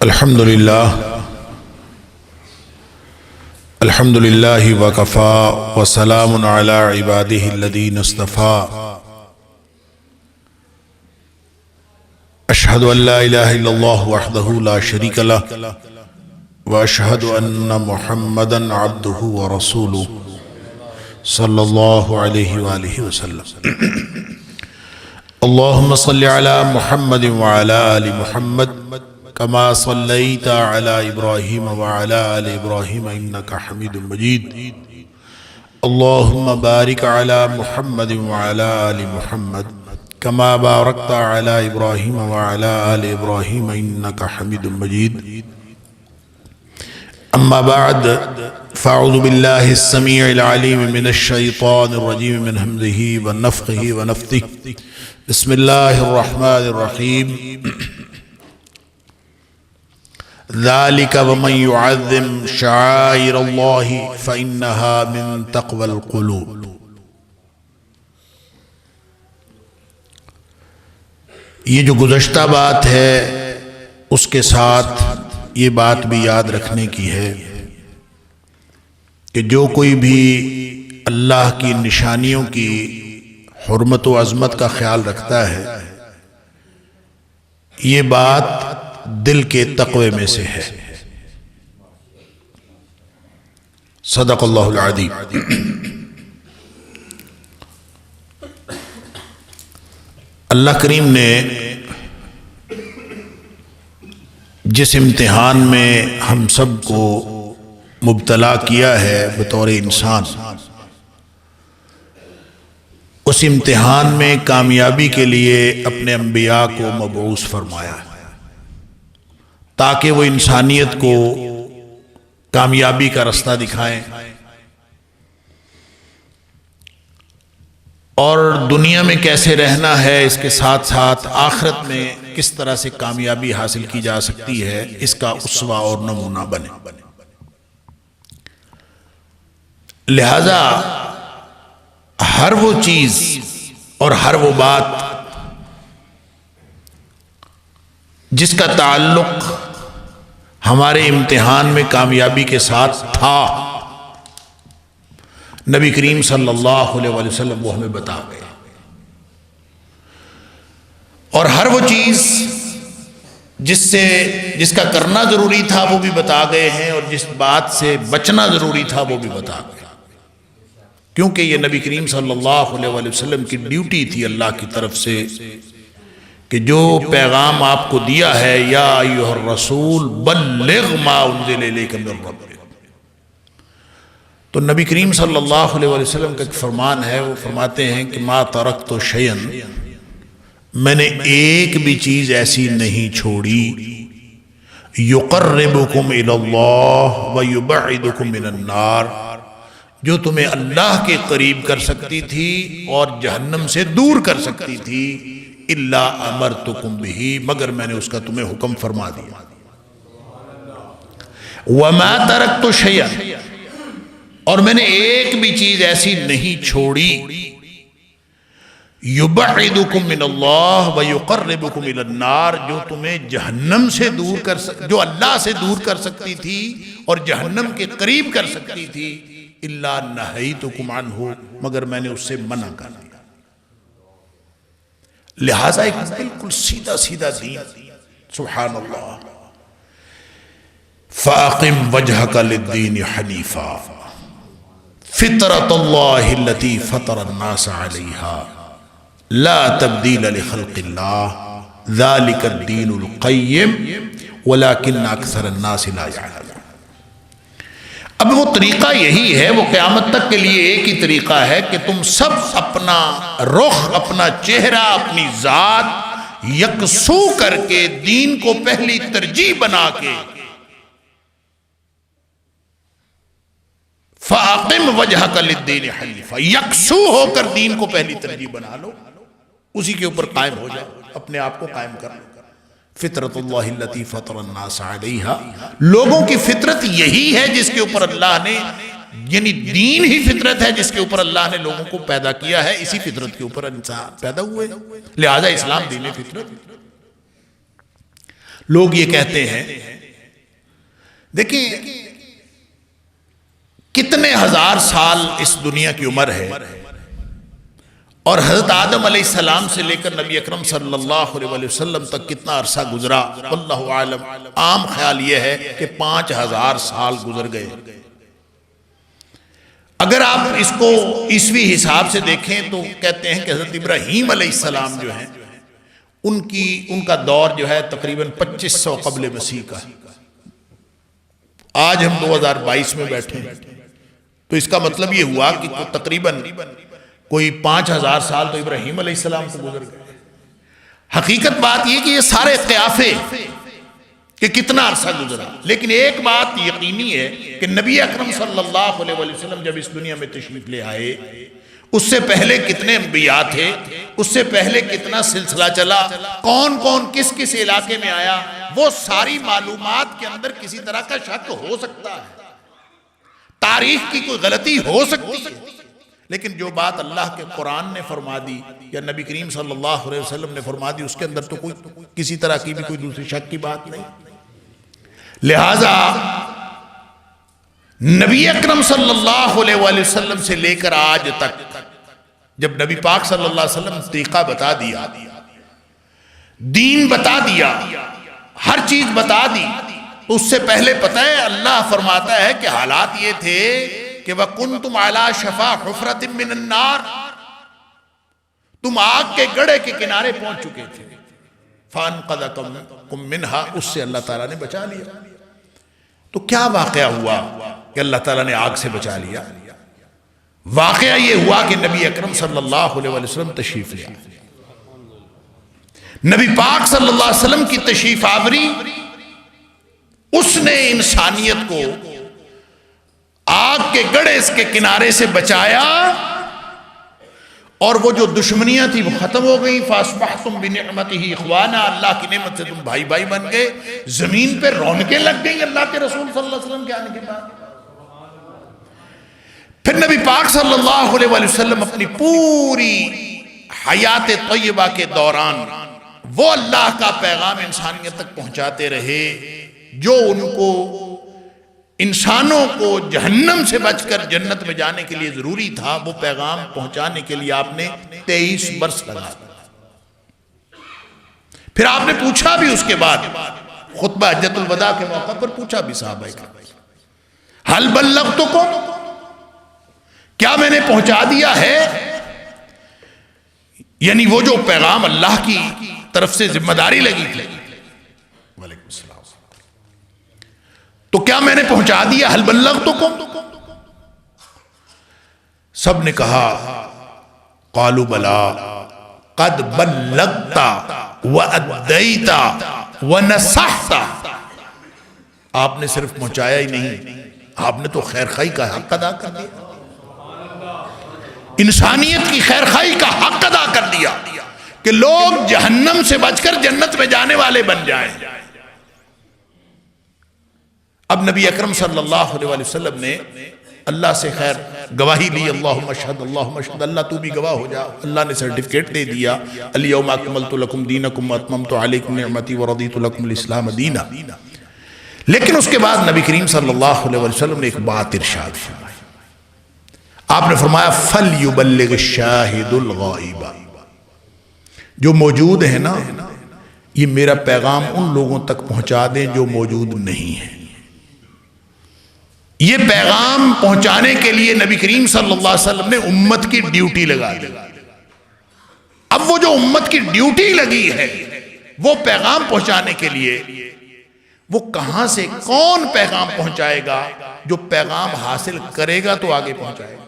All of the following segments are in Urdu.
الحمد لله وكفى وسلام على عباده الذين اصطفى أشهد أن لا إله إلا الله وحده لا شريك له وأشهد أن محمدا عبده ورسوله صلى الله عليه وآله وسلم اللهم صل على محمد وعلى آل محمد كما صليت على إبراهيم وعلى آل إبراهيم إنك حميد مجيد اللهم بارك على محمد وعلى آل محمد كما باركت على إبراهيم وعلى آل إبراهيم إنك حميد مجيد أما بعد فأعوذ بالله السميع العليم من الشيطان الرجيم من همزه ونفخه ونفثه بسم الله الرحمن الرحيم ذلك ومن يعظم شعائر الله فإنها من تقوى القلوب۔ یہ جو گزشتہ بات ہے اس کے ساتھ یہ بات بھی یاد رکھنے کی ہے کہ جو کوئی بھی اللہ کی نشانیوں کی حرمت و عظمت کا خیال رکھتا ہے یہ بات دل کے تقوی میں سے ہے۔ صدق اللہ العظیم۔ اللہ کریم نے جس امتحان میں ہم سب کو مبتلا کیا ہے بطور انسان، اس امتحان میں کامیابی کے لیے اپنے انبیاء کو مبعوث فرمایا ہے تاکہ وہ انسانیت کو کامیابی کا رستہ دکھائیں اور دنیا میں کیسے رہنا ہے، اس کے ساتھ ساتھ آخرت میں کس طرح سے کامیابی حاصل کی جا سکتی ہے، اس کا اسوہ اور نمونہ بنے۔ لہذا ہر وہ چیز اور ہر وہ بات جس کا تعلق ہمارے امتحان میں کامیابی کے ساتھ تھا، نبی کریم صلی اللہ علیہ وسلم وہ ہمیں بتا گئے، اور ہر وہ چیز جس کا کرنا ضروری تھا وہ بھی بتا گئے ہیں، اور جس بات سے بچنا ضروری تھا وہ بھی بتا گئے، کیونکہ یہ نبی کریم صلی اللہ علیہ وسلم کی ڈیوٹی تھی اللہ کی طرف سے کہ جو پیغام آپ کو دیا ہے یا ایھا الرسول بلغ ما انزل الیک من ربک، تو نبی کریم صلی اللہ علیہ وسلم کا ایک فرمان ہے، وہ فرماتے ہیں کہ ما ترکت شیئا، میں نے ایک بھی چیز ایسی نہیں چھوڑی یقربکم الی اللہ ویبعدکم من النار، جو تمہیں اللہ کے قریب کر سکتی تھی اور جہنم سے دور کر سکتی تھی، الا امرتکم بہ، مگر میں نے اس کا تمہیں حکم فرما دیا۔ وما ترکت شیئا، اور میں نے ایک بھی چیز ایسی نہیں چھوڑی یبعدکم من اللہ ویقربکم الی النار، جو تمہیں جہنم سے دور کر جو اللہ سے دور کر سکتی تھی اور جہنم کے قریب کر سکتی تھی، الا نہیتکم عنہ، مگر میں نے اس سے منع کر دیا۔ لہذا ایک بالکل سیدھا سیدھا دین، سبحان اللہ۔ فَأَقِمْ وَجْهَكَ لِلدِّينِ حَنِيفًا فِطْرَةَ اللَّهِ الَّتِي فَطَرَ النَّاسَ عَلَيْهَا لَا تَبْدِيلَ لِخَلْقِ اللَّهِ ذَلِكَ الدِّينُ الْقَيِّمُ وَلَكِنَّ أَكْثَرَ النَّاسِ لَا يَعْلَمُونَ۔ اب وہ طریقہ یہی ہے، وہ قیامت تک کے لیے ایک ہی طریقہ ہے کہ تم سب اپنا رخ، اپنا چہرہ، اپنی ذات یکسو کر کے دین کو پہلی ترجیح بنا کے فَأَقِمْ وَجْهَكَ لِلدِّينِ حَنِيفًا، یکسو ہو کر دین کو پہلی ترجیح بنا لو، اسی کے اوپر قائم ہو جاؤ، اپنے آپ کو قائم کر لو۔ فطرت اللہ التی فطر الناس علیہا، لوگوں کی فطرت یہی ہے جس کے اوپر اللہ نے، یعنی دین ہی فطرت ہے جس کے اوپر اللہ نے لوگوں کو پیدا کیا ہے، اسی فطرت کے اوپر انسان پیدا ہوئے، لہذا اسلام دین فطرت۔ لوگ یہ کہتے ہیں، دیکھیں کتنے ہزار سال اس دنیا کی عمر ہے، اور حضرت آدم علیہ السلام سے لے کر نبی اکرم صلی اللہ علیہ وسلم تک کتنا عرصہ گزرا، واللہ عالم۔ عام خیال یہ ہے کہ 5000 سال گزر گئے۔ اگر آپ اس کو عیسوی حساب سے دیکھیں تو کہتے ہیں کہ حضرت ابراہیم علیہ السلام جو ہیں ان کا دور جو ہے تقریباً 2500 قبل مسیح کا ہے۔ آج ہم 2022 میں بیٹھے ہیں، تو اس کا مطلب یہ ہوا کہ تقریباً کوئی 5000 سال تو ابراہیم علیہ السلام کو گزر گئے۔ حقیقت بات یہ کہ یہ سارے قیافے کہ کتنا عرصہ گزرا، لیکن ایک بات یقینی ہے کہ نبی اکرم صلی اللہ علیہ وسلم جب اس دنیا میں تشریف لے آئے، اس سے پہلے کتنے انبیاء تھے، اس سے پہلے کتنا سلسلہ چلا، کون کون کس کس علاقے میں آیا، وہ ساری معلومات کے اندر کسی طرح کا شک ہو سکتا ہے، تاریخ کی کوئی غلطی ہو سکتی ہے، لیکن جو بات اللہ کے قرآن نے فرما دی یا نبی کریم صلی اللہ علیہ وسلم نے فرما دی، اس کے اندر تو کوئی کسی طرح کی بھی کوئی دوسری شک کی بات نہیں۔ لہٰذا نبی اکرم صلی اللہ علیہ وسلم سے لے کر آج تک جب نبی پاک صلی اللہ علیہ وسلم طریقہ بتا دیا، دین بتا دیا، ہر چیز بتا دی، تو اس سے پہلے پتہ ہے اللہ فرماتا ہے کہ حالات یہ تھے کہ وَكُنْتُمْ عَلَى شَفَا حُفْرَةٍ مِّنَ النَّارِ، تم آگ کے گڑھے کے کنارے پہنچ چکے تھے، فَأَنْقَذَكُمْ مِنْهَا، اس سے اللہ تعالیٰ نے بچا لیا۔ تو کیا واقعہ ہوا کہ اللہ تعالیٰ نے آگ سے بچا لیا؟ واقعہ یہ ہوا کہ نبی اکرم صلی اللہ علیہ وسلم تشریف لے آئے۔ نبی پاک صلی اللہ علیہ وسلم کی تشریف آوری، اس نے انسانیت کو آگ کے گڑھے کے کنارے سے بچایا، اور وہ جو دشمنیاں تھی وہ ختم ہو گئیں۔ فَأَصْبَحْتُمْ بِنِعْمَتِهِ إِخْوَانًا، اللہ کی نعمت سے تم بھائی بھائی بن گئے، زمین پہ رونقیں لگ گئیں اللہ کے رسول صلی اللہ علیہ وسلم کے آنے کے بعد۔ پھر نبی پاک صلی اللہ علیہ وسلم اپنی پوری حیات طیبہ کے دوران وہ اللہ کا پیغام انسانیت تک پہنچاتے رہے جو ان کو، انسانوں کو جہنم سے بچ کر جنت میں جانے کے لیے ضروری تھا، وہ پیغام پہنچانے کے لیے آپ نے 23 برس لگا۔ پھر آپ نے پوچھا بھی اس کے بعد، خطبہ حجۃ الوداع کے موقع پر پوچھا بھی صحابہ کرام، حل بلغتکم، کیا میں نے پہنچا دیا ہے؟ یعنی وہ جو پیغام اللہ کی طرف سے ذمہ داری لگی تھی، وعلیکم السلام، تو کیا میں نے پہنچا دیا؟ حل بلغتکم، سب نے کہا قالوا بلا قد بلغت وادیت ونصحت، آپ نے صرف پہنچایا ہی نہیں، آپ نے تو خیر خواہی کا حق ادا کر دیا، انسانیت کی خیر خواہی کا حق ادا کر دیا کہ لوگ جہنم سے بچ کر جنت میں جانے والے بن جائیں۔ اب نبی اکرم صلی اللہ علیہ وسلم نے اللہ سے خیر گواہی لی، اللہم اشہد اللہم اشہد، اللہ تو بھی گواہ ہو جا، اللہ نے سرٹیفکیٹ دے دیا، الیوم اکملت لکم دینکم واتممت علیکم نعمتی ورضیت لکم الاسلام دینا۔ لیکن اس کے بعد نبی کریم صلی اللہ علیہ وسلم نے ایک بات ارشاد فرمائی، آپ نے فرمایا فَلْيُبَلِّغِ الشَّاهِدُ الْغَائِبَ، جو موجود ہیں نا یہ میرا پیغام ان لوگوں تک پہنچا دیں جو موجود نہیں ہیں۔ یہ پیغام پہنچانے کے لیے نبی کریم صلی اللہ علیہ وسلم نے امت کی ڈیوٹی لگا دی۔ اب وہ جو امت کی ڈیوٹی لگی ہے وہ پیغام پہنچانے کے لیے، وہ کہاں سے کون پیغام پہنچائے گا؟ جو پیغام حاصل کرے گا تو آگے پہنچائے گا۔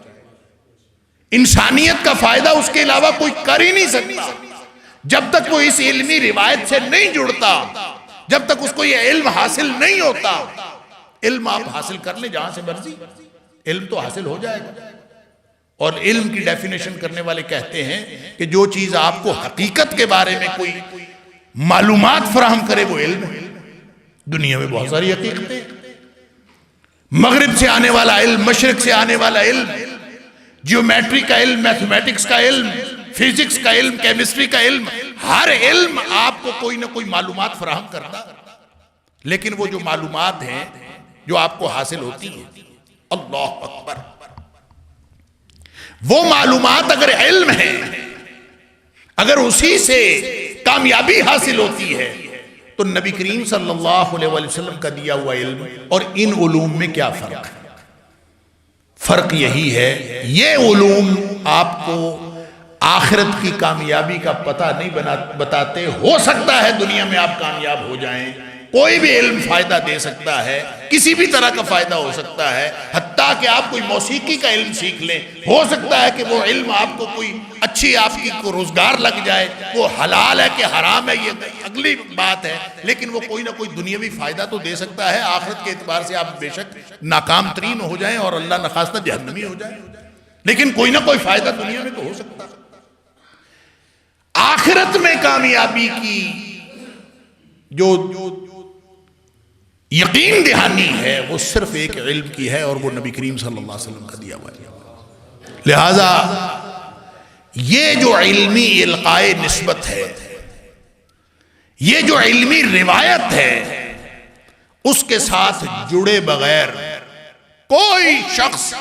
انسانیت کا فائدہ اس کے علاوہ کوئی کر ہی نہیں سکتا جب تک وہ اس علمی روایت سے نہیں جڑتا، جب تک اس کو یہ علم حاصل نہیں ہوتا۔ علم آپ حاصل کر لیں جہاں سے مرضی، علم تو حاصل ہو جائے گا۔ اور علم کی ڈیفینیشن کرنے والے کہتے ہیں کہ جو چیز آپ کو حقیقت کے بارے میں کوئی معلومات فراہم کرے وہ علم ہے۔ دنیا میں بہت ساری حقیقتیں، مغرب سے آنے والا علم، مشرق سے آنے والا علم، جیومیٹری کا علم، میتھمیٹکس کا علم، فزکس کا علم، کیمسٹری کا علم، ہر علم آپ کو کوئی نہ کوئی معلومات فراہم کرتا۔ لیکن وہ جو معلومات ہیں جو آپ کو حاصل ہوتی ہیں، اللہ اکبر، وہ معلومات اگر علم ہے، اگر اسی سے کامیابی حاصل ہوتی ہے، تو نبی کریم صلی اللہ علیہ وسلم کا دیا ہوا علم اور ان علوم میں کیا فرق ہے؟ فرق یہی ہے، یہ علوم آپ کو آخرت کی کامیابی کا پتہ نہیں بتاتے۔ ہو سکتا ہے دنیا میں آپ کامیاب ہو جائیں، کوئی بھی علم فائدہ دے سکتا ہے، کسی بھی طرح کا فائدہ ہو سکتا ہے، حتیٰ کہ آپ کوئی موسیقی کا علم سیکھ لیں، ہو سکتا ہے کہ وہ علم آپ کو کوئی اچھی آپ کی کو روزگار لگ جائے، وہ حلال ہے کہ حرام ہے یہ اگلی بات ہے، لیکن وہ کوئی نہ کوئی دنیاوی فائدہ تو دے سکتا ہے۔ آخرت کے اعتبار سے آپ بے شک ناکام ترین ہو جائیں اور اللہ نخواستہ جہنمی ہو جائیں، لیکن کوئی نہ کوئی فائدہ دنیا میں تو ہو سکتا ہے۔ آخرت میں کامیابی کی جو یقین دہانی ہے وہ صرف ایک علم کی ہے، اور وہ نبی کریم صلی اللہ علیہ وسلم کا دیا ہوا ہے۔ لہذا یہ جو علمی القائے نسبت ہے، یہ جو علمی روایت ہے، اس کے ساتھ جڑے بغیر کوئی شخص،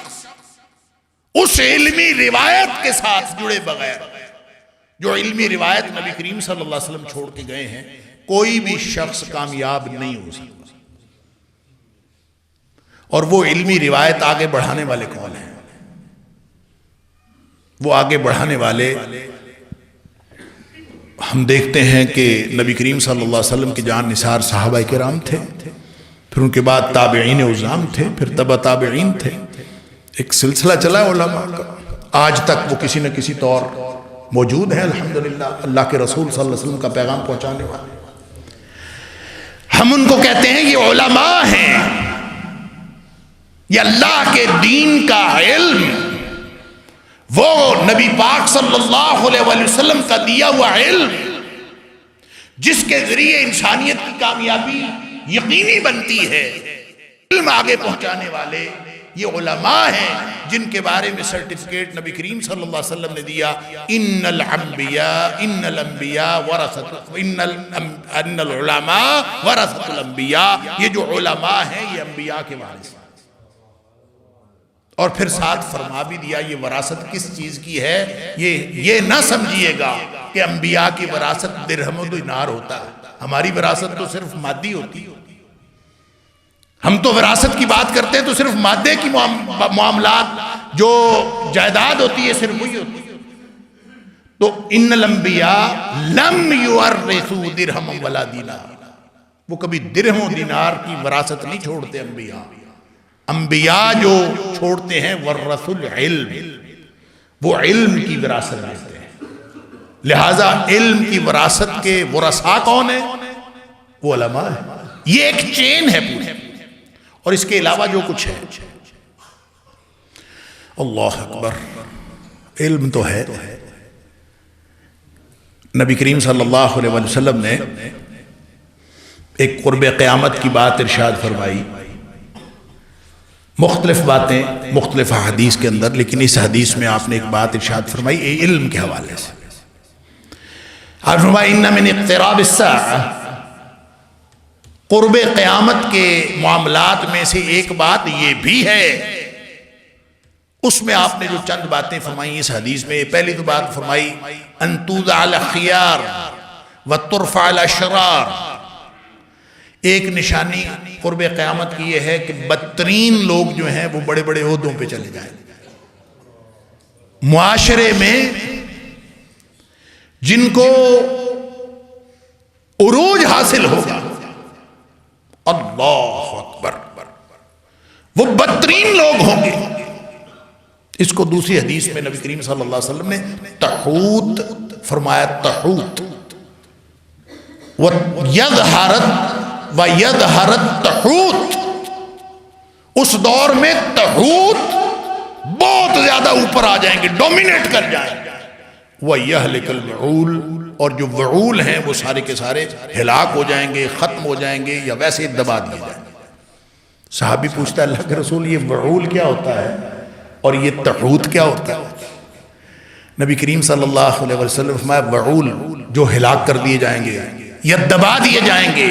اس علمی روایت کے ساتھ جڑے بغیر، جو علمی روایت نبی کریم صلی اللہ علیہ وسلم چھوڑ کے گئے ہیں، کوئی بھی شخص کامیاب نہیں ہو سکتا۔ اور وہ علمی روایت آگے بڑھانے والے کون ہیں؟ وہ آگے بڑھانے والے ہم دیکھتے ہیں کہ نبی کریم صلی اللہ علیہ وسلم کی جان نثار صحابہ کرام تھے، پھر ان کے بعد تابعین عظام تھے، پھر تبع تابعین تھے، ایک سلسلہ چلا ہے علماء کا، آج تک وہ کسی نہ کسی طور موجود ہیں الحمدللہ، اللہ کے رسول صلی اللہ علیہ وسلم کا پیغام پہنچانے والے۔ ہم ان کو کہتے ہیں یہ علماء ہیں، یہ اللہ کے دین کا علم، وہ نبی پاک صلی اللہ علیہ وسلم کا دیا ہوا علم، جس کے ذریعے انسانیت کی کامیابی یقینی بنتی ہے، علم آگے پہنچانے والے یہ علماء ہیں، جن کے بارے میں سرٹیفکیٹ نبی کریم صلی اللہ علیہ وسلم نے دیا، ان العلماء ورثۃ الانبیاء، یہ جو علماء ہیں یہ انبیاء کے وارث ہیں۔ اور پھر ساتھ فرما بھی دیا یہ وراثت کس چیز کی ہے، یہ نہ سمجھیے گا کہ انبیاء کی وراثت درہم و دینار ہوتا ہے، ہماری وراثت تو صرف مادی ہوتی ہے۔ ہم تو وراثت کی بات کرتے ہیں تو صرف مادے کی معاملات، جو جائیداد ہوتی ہے صرف وہی ہوتی ہے۔ تو ان الانبیاء لم یورثوا درہم ولا دینار، وہ کبھی درہم و دینار کی وراثت نہیں چھوڑتے انبیاء۔ انبیاء جو چھوڑتے ہیں ورثوا العلم، وہ علم کی وراثت دیتے ہیں۔ لہٰذا علم کی وراثت کے ورثاء کون ہیں؟ وہ علماء ہیں۔ یہ ایک چین ہے پوری، اور اس کے علاوہ جو کچھ ہے، اللہ اکبر، علم تو ہے۔ نبی کریم صلی اللہ علیہ وسلم نے ایک قرب قیامت کی بات ارشاد فرمائی، مختلف باتیں مختلف حدیث کے اندر، لیکن اس حدیث میں آپ نے ایک بات ارشاد فرمائی علم کے حوالے سے۔ آپ فرمائی ان من اقتراب الساعہ، قرب قیامت کے معاملات میں سے ایک بات یہ بھی ہے۔ اس میں آپ نے جو چند باتیں فرمائی اس حدیث میں، پہلی تو بات فرمائی ان توضع الاخیار وترفع الاشرار، ایک نشانی قرب قیامت کی یہ ہے کہ بدترین لوگ جو ہیں وہ بڑے بڑے عہدوں پہ چلے جائیں۔ معاشرے میں جن کو عروج حاصل ہوگا، اللہ اکبر، وہ بدترین لوگ ہوں گے۔ اس کو دوسری حدیث میں نبی کریم صلی اللہ علیہ وسلم نے تحوت فرمایا، تحوت وَيَظْهَرَ التَّحُوت، اس دور میں تحوت بہت زیادہ اوپر آ جائیں گے، ڈومینیٹ کر جائیں گے۔ وَيَهْلِكَ الْوَعُولُ، اور جو وعول ہیں وہ سارے کے سارے ہلاک ہو جائیں گے، ختم ہو جائیں گے، یا ویسے دبا دیے جائیں گے۔ صحابی پوچھتا ہے اللہ کے رسول یہ وعول کیا ہوتا ہے اور یہ تحوت کیا ہوتا ہے؟ نبی کریم صلی اللہ علیہ وسلم فرمایا وعول جو ہلاک کر دیے جائیں گے یا دبا دیے جائیں گے،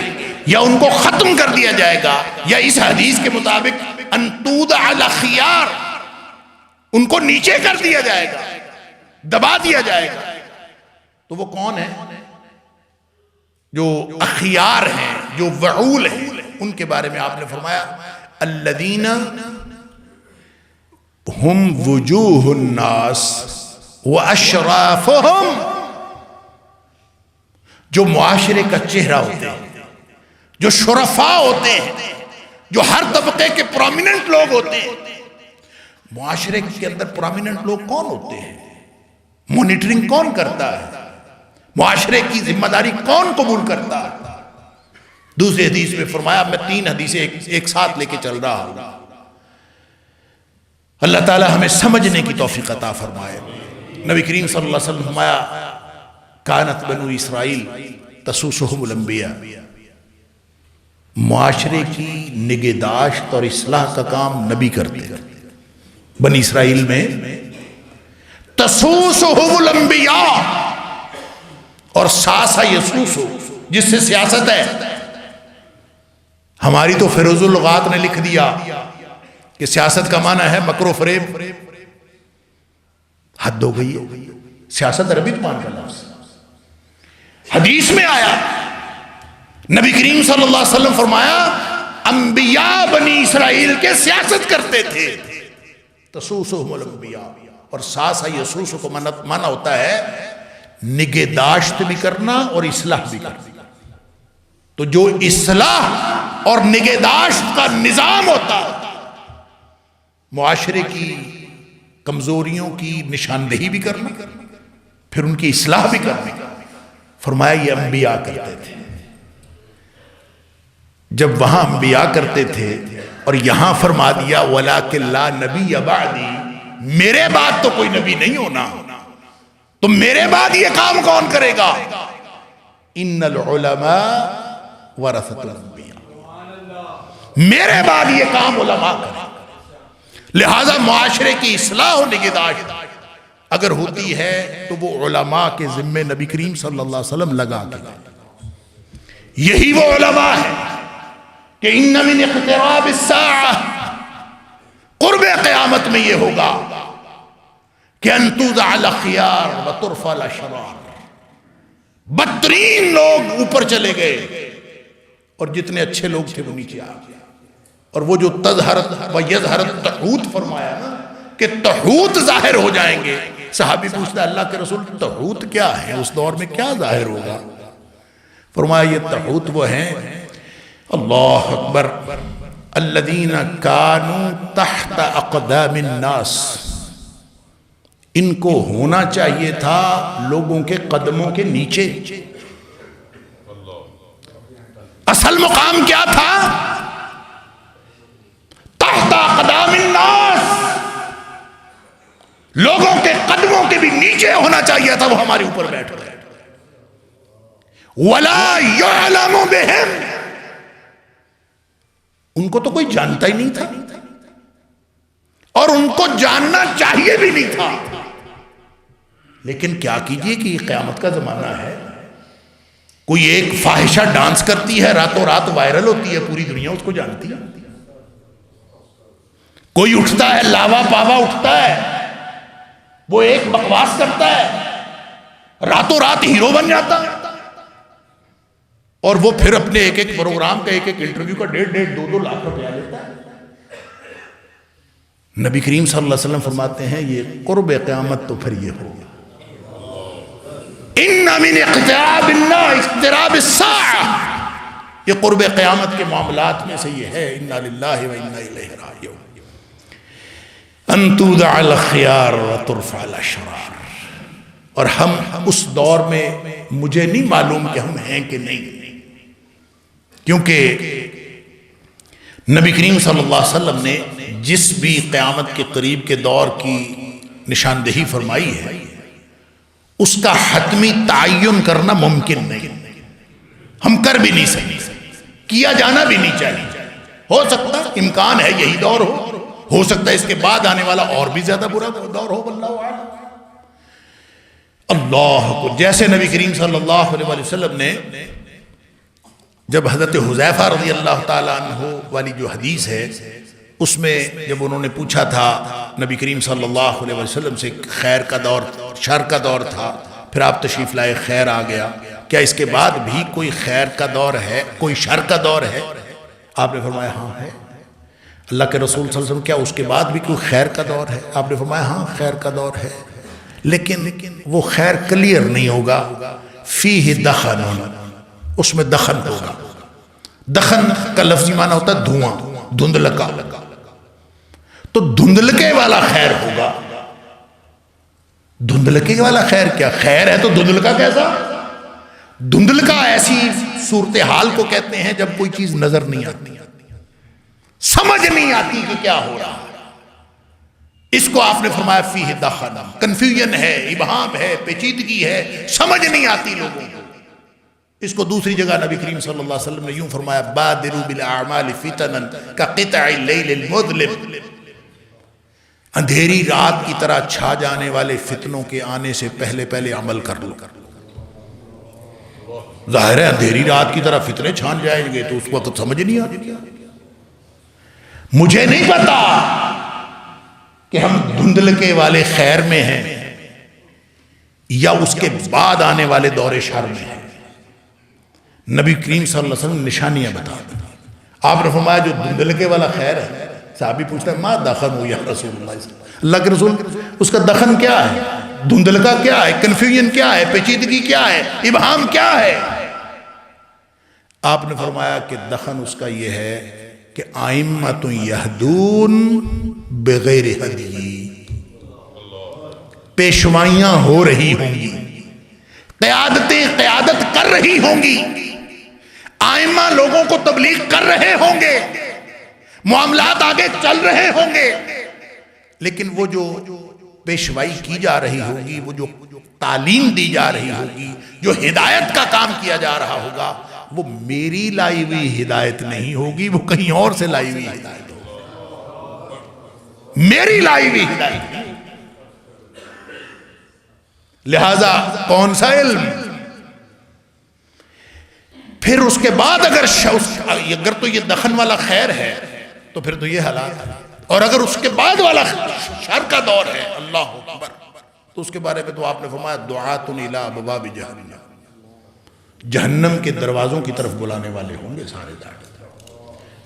یا ان کو ختم کر دیا جائے گا، یا اس حدیث کے مطابق ان تودع الاخیار، ان کو نیچے کر دیا جائے گا، دبا دیا جائے گا. تو وہ کون ہیں؟ جو اخیار ہیں، جو وعول ہیں، ان کے بارے میں آپ نے فرمایا الذین ہم وجوہ الناس واشرافہم، جو معاشرے کا چہرہ ہوتے ہیں، جو شرفاء ہوتے ہیں، جو ہر طبقے کے پرومیننٹ لوگ ہوتے ہیں. معاشرے کے اندر پرومیننٹ لوگ کون ہوتے ہیں؟ مانیٹرنگ کون کرتا ہے؟ معاشرے کی ذمہ داری کون قبول کرتا ہے؟ دوسری حدیث میں فرمایا، میں 3 حدیثیں ایک ساتھ لے کے چل رہا ہوں، اللہ تعالی ہمیں سمجھنے کی توفیق عطا فرمائے. نبی کریم صلی اللہ علیہ وسلم فرمایا کانت بنو اسرائیل تسوسہم الانبیاء، معاشرے کی نگہداشت اور اصلاح کا کام نبی کرتے ہیں. بنی اسرائیل میں تسوسہم الانبیاء، اور ساسا یسوسو جس سے سیاست ہے. ہماری تو فیروز اللغات نے لکھ دیا کہ سیاست کا معنی ہے مکر و فریب. حد ہو گئی ہے، سیاست عربی زبان کا لفظ. حدیث میں آیا، نبی کریم صلی اللہ علیہ وسلم فرمایا انبیاء بنی اسرائیل کے سیاست کرتے تھے. تسوسہم الانبیاء، اور ساسا یسوسو کو معنی ہوتا ہے نگہداشت بھی کرنا اور اصلاح بھی کرنا. تو جو اصلاح اور نگہداشت کا نظام ہوتا ہے، معاشرے کی کمزوریوں کی نشاندہی بھی کرنا، پھر ان کی اصلاح بھی کرنا، فرمایا یہ انبیاء کرتے تھے. جب وہاں انبیاء کرتے تھے اور یہاں فرما دیا وَلَٰكِن لَا نَبِيَّ بَعْدِي، میرے بعد تو کوئی نبی نہیں ہونا، تو میرے بعد یہ کام کون کرے گا؟ ان العلماء ورثۃ الانبیاء، میرے بعد یہ کام علماء کرے. لہذا معاشرے کی اصلاح و نگہداشت اگر ہوتی ہے تو وہ علماء کے ذمے نبی کریم صلی اللہ علیہ وسلم لگا کے. یہی وہ علماء ہیں کہ ان من اقتراب الساعہ، قرب قیامت میں یہ ہوگا کہ ان توضع الاخیار وترفع الاشرار، بدترین لوگ اوپر چلے گئے اور جتنے اچھے لوگ تھے وہ نیچے آ گئے. اور وہ جو تظہرت و یظہرت تحوت فرمایا نا کہ تحوت ظاہر ہو جائیں گے. صحابی پوچھتا ہے اللہ کے رسول تحوت کیا ہے، اس دور میں کیا ظاہر ہوگا؟ فرمایا یہ تحوت وہ ہیں، اللہ اکبر، الذین کانوا تحت اقدام الناس، ان کو ہونا چاہیے تھا لوگوں کے قدموں کے نیچے. اصل مقام کیا تھا؟ تحت اقدام الناس، لوگوں کے قدموں کے بھی نیچے ہونا چاہیے تھا، وہ ہمارے اوپر بیٹھ گئے. وَلَا يَعْلَمُ بِهِمْ، ان کو تو کوئی جانتا ہی نہیں تھا اور ان کو جاننا چاہیے بھی نہیں تھا. لیکن کیا کیجئے کہ یہ قیامت کا زمانہ ہے، کوئی ایک فاحشہ ڈانس کرتی ہے راتوں رات وائرل ہوتی ہے، پوری دنیا اس کو جانتی ہے. کوئی اٹھتا ہے لاوا پاوا اٹھتا ہے، وہ ایک بکواس کرتا ہے، راتوں رات ہیرو بن جاتا ہے، اور وہ پھر اپنے ایک ایک پروگرام کا ایک ایک انٹرویو کا 1.5 2 لاکھ روپیہ لیتا ہے. نبی کریم صلی اللہ علیہ وسلم فرماتے ہیں یہ قرب قیامت تو پھر یہ ہوگا. ان من اقتراب الساعہ، یہ قرب قیامت کے معاملات میں سے یہ ہے. انا للہ و انا الیہ راجعون. ان توضع الاخیار وترفع الاشرار. اور ہم اس دور میں مجھے نہیں معلوم کہ ہم ہیں کہ نہیں، کیونکہ نبی کریم صلی اللہ علیہ وسلم نے جس بھی قیامت کے قریب کے دور کی نشاندہی فرمائی ہے اس کا حتمی تعین کرنا ممکن نہیں، ہم کر بھی نہیں سکتے، کیا جانا بھی نہیں چاہیے. ہو سکتا ہے امکان ہے یہی دور ہو سکتا ہے اس کے بعد آنے والا اور بھی زیادہ برا دور ہو. واللہ اعلم. اللہ کو جیسے نبی کریم صلی اللہ علیہ وسلم نے جب حضرت حذیفہ رضی اللہ تعالیٰ عنہ والی جو حدیث ہے اس میں جب انہوں نے پوچھا تھا نبی کریم صلی اللہ علیہ وسلم سے، خیر کا دور شر کا دور تھا، پھر آپ تشریف لائے، خیر آ گیا، کیا اس کے بعد بھی کوئی خیر کا دور ہے، کوئی شر کا دور ہے؟ آپ نے فرمایا ہاں ہے۔ اللہ کے رسول صلی اللہ علیہ وسلم کیا اس کے بعد بھی کوئی خیر کا دور ہے؟ آپ نے فرمایا ہاں خیر کا دور ہے، لیکن وہ خیر کلیئر نہیں ہوگا، فیہ دخن، اس میں دخن ہوگا۔ دخن کا لفظی معنی ہوتا ہے دھواں، دھندلکا، تو دھندلکے والا خیر ہوگا۔ دھندلکے والا خیر کیا؟ خیر ہے تو دھندلکا کیسا؟ دھندلکا ایسی صورتحال کو کہتے ہیں جب کوئی چیز نظر نہیں آتی، سمجھ نہیں آتی کہ کیا ہو رہا ہے، اس کو آپ نے فرمایا فیہ دخن، کنفیوژن ہے، ابہام ہے، پیچیدگی ہے، سمجھ نہیں آتی لوگوں کو۔ اس کو دوسری جگہ نبی کریم صلی اللہ علیہ وسلم نے یوں فرمایا بادروا بالاعمال فتنا کقطع اللیل المظلم، اندھیری رات کی طرح چھا جانے والے فتنوں کے آنے سے پہلے پہلے عمل کر لو۔ ظاہر ہے اندھیری رات کی طرح فتنے چھان جائیں گے تو اس وقت سمجھ نہیں آتی۔ مجھے نہیں پتا کہ ہم دھندلکے والے خیر میں ہیں یا اس کے بعد آنے والے دور شر میں ہیں۔ نبی کریم صلی اللہ علیہ وسلم نشانیاں بتا دیں۔ آپ نے فرمایا جو دھندلکے والا خیر ہے، صحابی پوچھتا ہے ما دخن ہو یا رسول اللہ کے رسول، اس کا دخن کیا ہے، دھندلکا کیا ہے، کنفیوژن کیا ہے، پیچیدگی کیا ہے، ابہام کیا ہے؟ آپ نے فرمایا کہ دخن اس کا یہ ہے کہ ائمۃ یہدون بغیر ہدی، پیشوائیاں ہو رہی ہوں گی، قیادتیں قیادت کر رہی ہوں گی، ائمہ لوگوں کو تبلیغ کر رہے ہوں گے، معاملات آگے چل رہے ہوں گے، لیکن وہ جو پیشوائی کی جا رہی ہوگی، وہ جو تعلیم دی جا رہی ہوگی، جو ہدایت کا کام کیا جا رہا ہوگا، وہ میری لائی ہوئی ہدایت نہیں ہوگی، وہ کہیں اور سے لائی ہوئی ہدایت ہوگی، میری لائی ہوئی ہدایت نہیں۔ لہذا کون سا علم؟ پھر اس کے بعد اگر تو یہ دخن والا خیر ہے تو پھر تو یہ حالات ہے، اور اگر اس کے بعد والا شر کا دور ہے، اللہ اکبر، تو اس کے بارے میں تو آپ نے فرمایا دعات الی ابواب جہنم، جہنم کے دروازوں کی طرف بلانے والے ہوں گے سارے داڑھی۔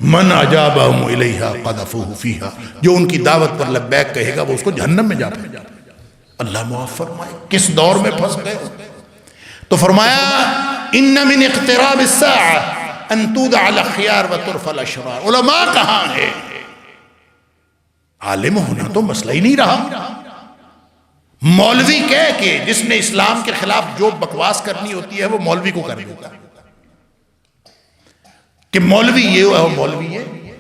من اجابہم الیہا قذفوہ فیہا، جو ان کی دعوت پر لبیک کہے گا وہ اس کو جہنم میں جا پڑے گا۔ اللہ معاف فرمائے کس دور میں پھنس گئے۔ تو فرمایا ان من اقتراب الساعة ان تودع الاخیار وترفع الاشرار۔ علماء کہاں ہے؟ عالم ہونا تو مسئلہ ہی نہیں رہا، مولوی کہہ کے جس نے اسلام کے خلاف جو بکواس کرنی ہوتی ہے وہ مولوی کو کر دیتا ہے کہ مولوی یہ ہے، مولوی یہ،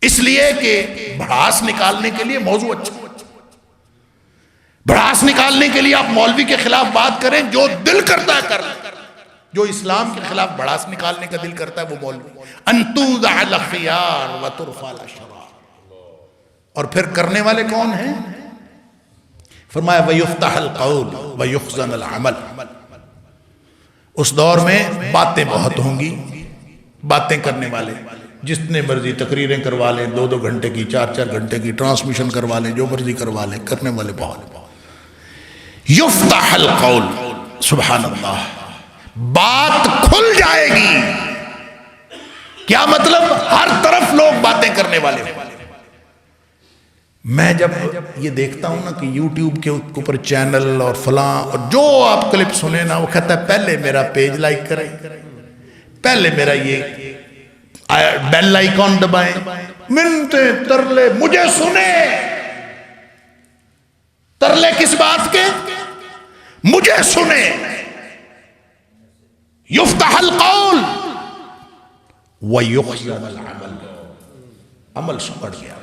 اس لیے کہ بھڑاس نکالنے کے لیے موضوع اچھا، بھڑاس نکالنے کے لیے آپ مولوی کے خلاف بات کریں، جو دل کرتا ہے کر لیں، جو اسلام کے خلاف بھڑاس نکالنے کا دل کرتا ہے وہ مولوی۔ ان تودع الاخیار وترفع الاشرار، اور پھر کرنے والے کون ہیں؟ فرمایا وَيُفْتَحَ الْقَوْلُ وَيُخْزَنَ الْعَمَلُ، اس دور میں باتیں بہت ہوں گی، باتیں کرنے والے جتنے مرضی تقریریں کروا لیں، 2 گھنٹے کی، 4 گھنٹے کی ٹرانسمیشن کروا لیں، جو مرضی کروا لیں، کرنے والے بہت۔ یفتح القول، سبحان اللہ، بات کھل جائے گی۔ کیا مطلب؟ ہر طرف لوگ باتیں کرنے والے ہیں۔ میں جب یہ دیکھتا ہوں نا کہ یوٹیوب کے اوپر چینل اور فلاں اور جو آپ کلپ سنیں نا، وہ کہتا ہے پہلے میرا پیج لائک کریں، پہلے میرا یہ بیل آئیکن دبائیں، منتیں ترلے مجھے سنیں۔ ترلے کس بات کے؟ مجھے سنیں۔ یفتح القول ویخزن العمل، عمل سکڑ گیا،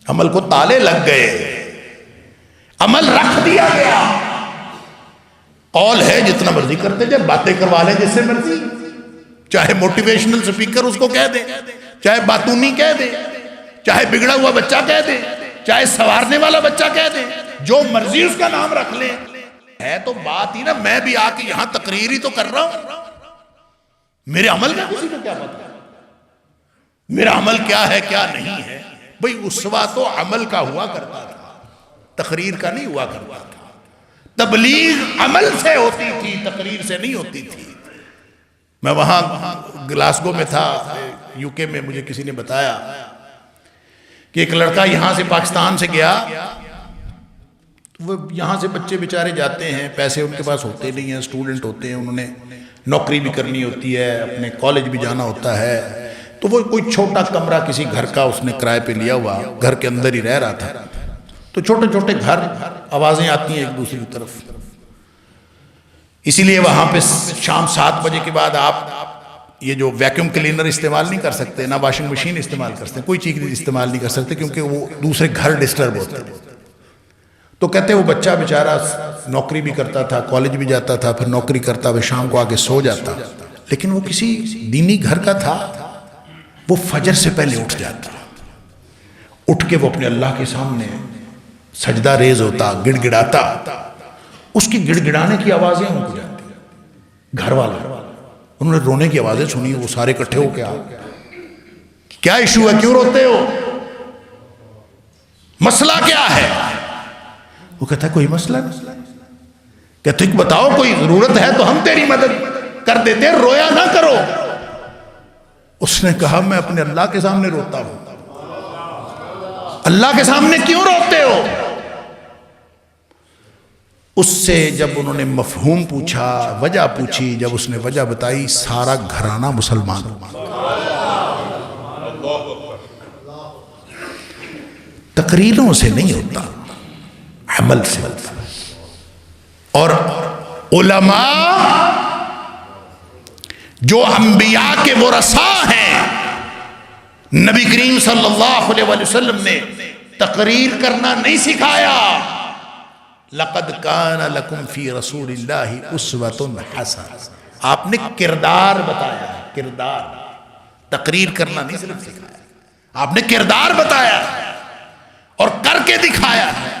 عمل کو تالے لگ گئے، عمل رکھ دیا گیا۔ قول ہے جتنا مرضی کرتے جائے، باتیں کروا لیں جس سے مرضی، چاہے موٹیویشنل سپیکر اس کو کہہ دیں، چاہے باتونی کہہ دیں، چاہے بگڑا ہوا بچہ کہہ دیں، چاہے سوارنے والا بچہ کہہ دیں، جو مرضی اس کا نام رکھ لیں۔ ہے تو بات ہی نا، میں بھی آ کے یہاں تقریر ہی تو کر رہا ہوں، میرے عمل کا کسی کو کیا پتا؟ میرا عمل کیا ہے کیا نہیں ہے؟ بھئی اسوہ تو عمل کا ہوا کرتا تھا، تقریر کا نہیں ہوا کرتا تھا۔ تبلیغ عمل سے ہوتی تھی، تقریر سے نہیں ہوتی تھی۔ میں وہاں گلاسگو میں تھا، یو کے میں، مجھے کسی نے بتایا کہ ایک لڑکا یہاں سے پاکستان سے گیا، وہ یہاں سے بچے بیچارے جاتے ہیں، پیسے ان کے پاس ہوتے نہیں ہیں، اسٹوڈنٹ ہوتے ہیں، انہوں نے نوکری بھی کرنی ہوتی ہے، اپنے کالج بھی جانا ہوتا ہے، تو وہ کوئی چھوٹا کمرہ کسی گھر کا اس نے کرائے پہ لیا ہوا، گھر کے اندر ہی رہ رہا تھا۔ تو چھوٹے چھوٹے گھر، آوازیں آتی ہیں ایک دوسری طرف، اسی لیے وہاں پہ شام 7 بجے کے بعد آپ یہ جو ویکیوم کلینر استعمال نہیں کر سکتے، نہ واشنگ مشین استعمال کر سکتے، کوئی چیز استعمال نہیں کر سکتے، کیونکہ وہ دوسرے گھر ڈسٹرب ہوتے ہیں۔ تو کہتے وہ بچہ بیچارہ نوکری بھی کرتا تھا، کالج بھی جاتا تھا، پھر نوکری کرتا، پھر شام کو آ کے سو جاتا، لیکن وہ کسی دینی گھر کا تھا، وہ فجر سے پہلے اٹھ جاتا، اٹھ کے وہ اپنے اللہ کے سامنے سجدہ ریز ہوتا، گڑ گڑاتا، اس کی گڑ گڑانے کی آوازیں ان کو جاتی، گھر والے انہوں نے رونے کی آوازیں سنی، وہ سارے اکٹھے ہو کے آ، کیا ایشو ہے، کیوں روتے ہو، مسئلہ کیا ہے؟ وہ کہتا ہے کوئی مسئلہ نہیں، کہتے ہیں بتاؤ کوئی ضرورت ہے تو ہم تیری مدد کر دیتے ہیں، رویا نہ کرو۔ اس نے کہا میں اپنے اللہ کے سامنے روتا ہوں۔ اللہ کے سامنے کیوں روتے ہو؟ اس سے جب انہوں نے مفہوم پوچھا، وجہ پوچھی، جب اس نے وجہ بتائی، سارا گھرانہ مسلمان ہو۔ تقریروں سے نہیں ہوتا، عمل سے ہوتا۔ اور علماء جو انبیاء کے ورثاء ہیں، نبی کریم صلی اللہ علیہ وسلم نے تقریر کرنا نہیں سکھایا۔ لَقَدْ كَانَ لَكُمْ فِي رَسُولِ اللَّهِ أُسْوَةٌ حَسَنَةٌ، آپ نے کردار بتایا ہے، کردار، تقریر کرنا نہیں صرف سکھایا، آپ نے کردار بتایا اور کر کے دکھایا ہے،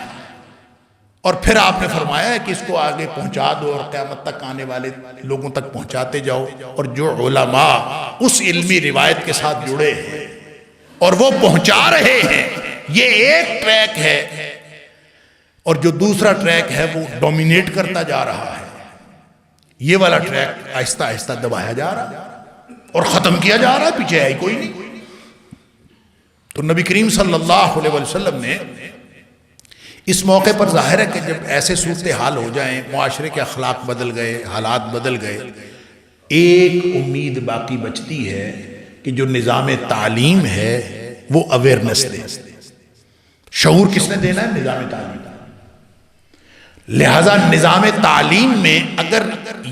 اور پھر آپ نے فرمایا ہے کہ اس کو آگے پہنچا دو اور قیامت تک آنے والے لوگوں تک پہنچاتے جاؤ۔ اور جو علماء اس علمی روایت کے ساتھ جڑے ہیں اور وہ پہنچا رہے ہیں، یہ ایک ٹریک ہے، اور جو دوسرا ٹریک ہے وہ ڈومینیٹ کرتا جا رہا ہے، یہ والا ٹریک آہستہ آہستہ دبایا جا رہا ہے اور ختم کیا جا رہا ہے، پیچھے ہے کوئی نہیں۔ تو نبی کریم صلی اللہ علیہ وسلم نے اس موقع پر ظاہر ہے کہ جب ایسے صورتحال ہو جائیں، معاشرے کے اخلاق بدل گئے، حالات بدل گئے، ایک امید باقی بچتی ہے کہ جو نظام تعلیم ہے وہ اویئرنس دے۔ شعور کس نے دینا ہے؟ نظام تعلیم۔ لہذا نظام تعلیم میں اگر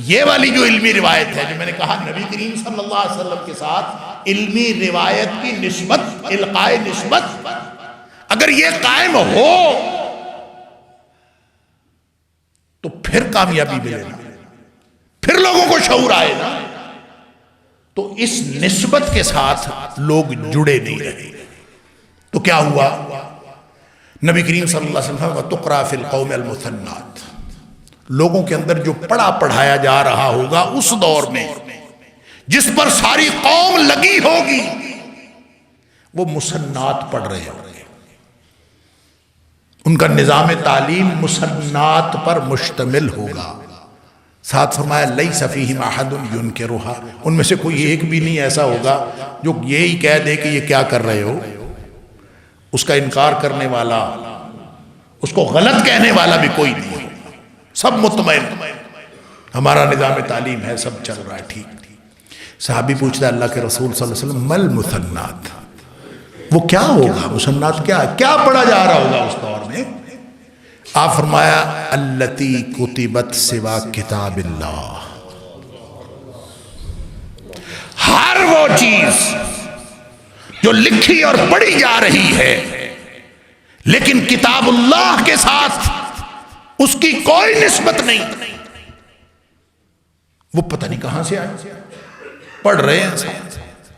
یہ والی جو علمی روایت ہے، جو میں نے کہا نبی کریم صلی اللہ علیہ وسلم کے ساتھ علمی روایت کی نسبت، القائے نسبت، اگر یہ قائم ہو تو پھر کامیابی ملے گا، پھر لوگوں کو شعور آئے گا۔ تو اس نسبت کے ساتھ لوگ جڑے نہیں رہے، تو کیا ہوا؟ نبی کریم صلی اللہ علیہ وسلم وَتُقْرَى فِي الْقَوْمِ الْمُثَنَّاتِ، لوگوں کے اندر جو پڑھایا جا رہا ہوگا اس دور میں، جس پر ساری قوم لگی ہوگی، وہ مسنات پڑھ رہے ہوں گے۔ ان کا نظام تعلیم مسنات پر مشتمل ہوگا۔ ساتھ فرمایا لَيْسَ فِيهِمْ أَحَدٌ يُنْكِرُهَا، ان میں سے کوئی ایک بھی نہیں ایسا ہوگا جو یہی کہہ دے کہ یہ کیا کر رہے ہو، اس کا انکار کرنے والا، اس کو غلط کہنے والا بھی کوئی نہیں ہوگا، سب مطمئن ہمارا نظام تعلیم ہے، سب چل رہا ہے ٹھیک۔ صحابی پوچھتا ہے اللہ کے رسول صلی اللہ علیہ وسلم مل مسنات، وہ کیا ہوگا، مسنات کیا ہے، کیا پڑھا جا رہا ہوگا اس دور میں؟ آپ فرمایا التی کتبت سوا کتاب اللہ، ہر وہ چیز جو لکھی اور پڑھی جا رہی ہے لیکن کتاب اللہ کے ساتھ اس کی کوئی نسبت نہیں، وہ پتہ نہیں کہاں سے آئے، پڑھ رہے ہیں۔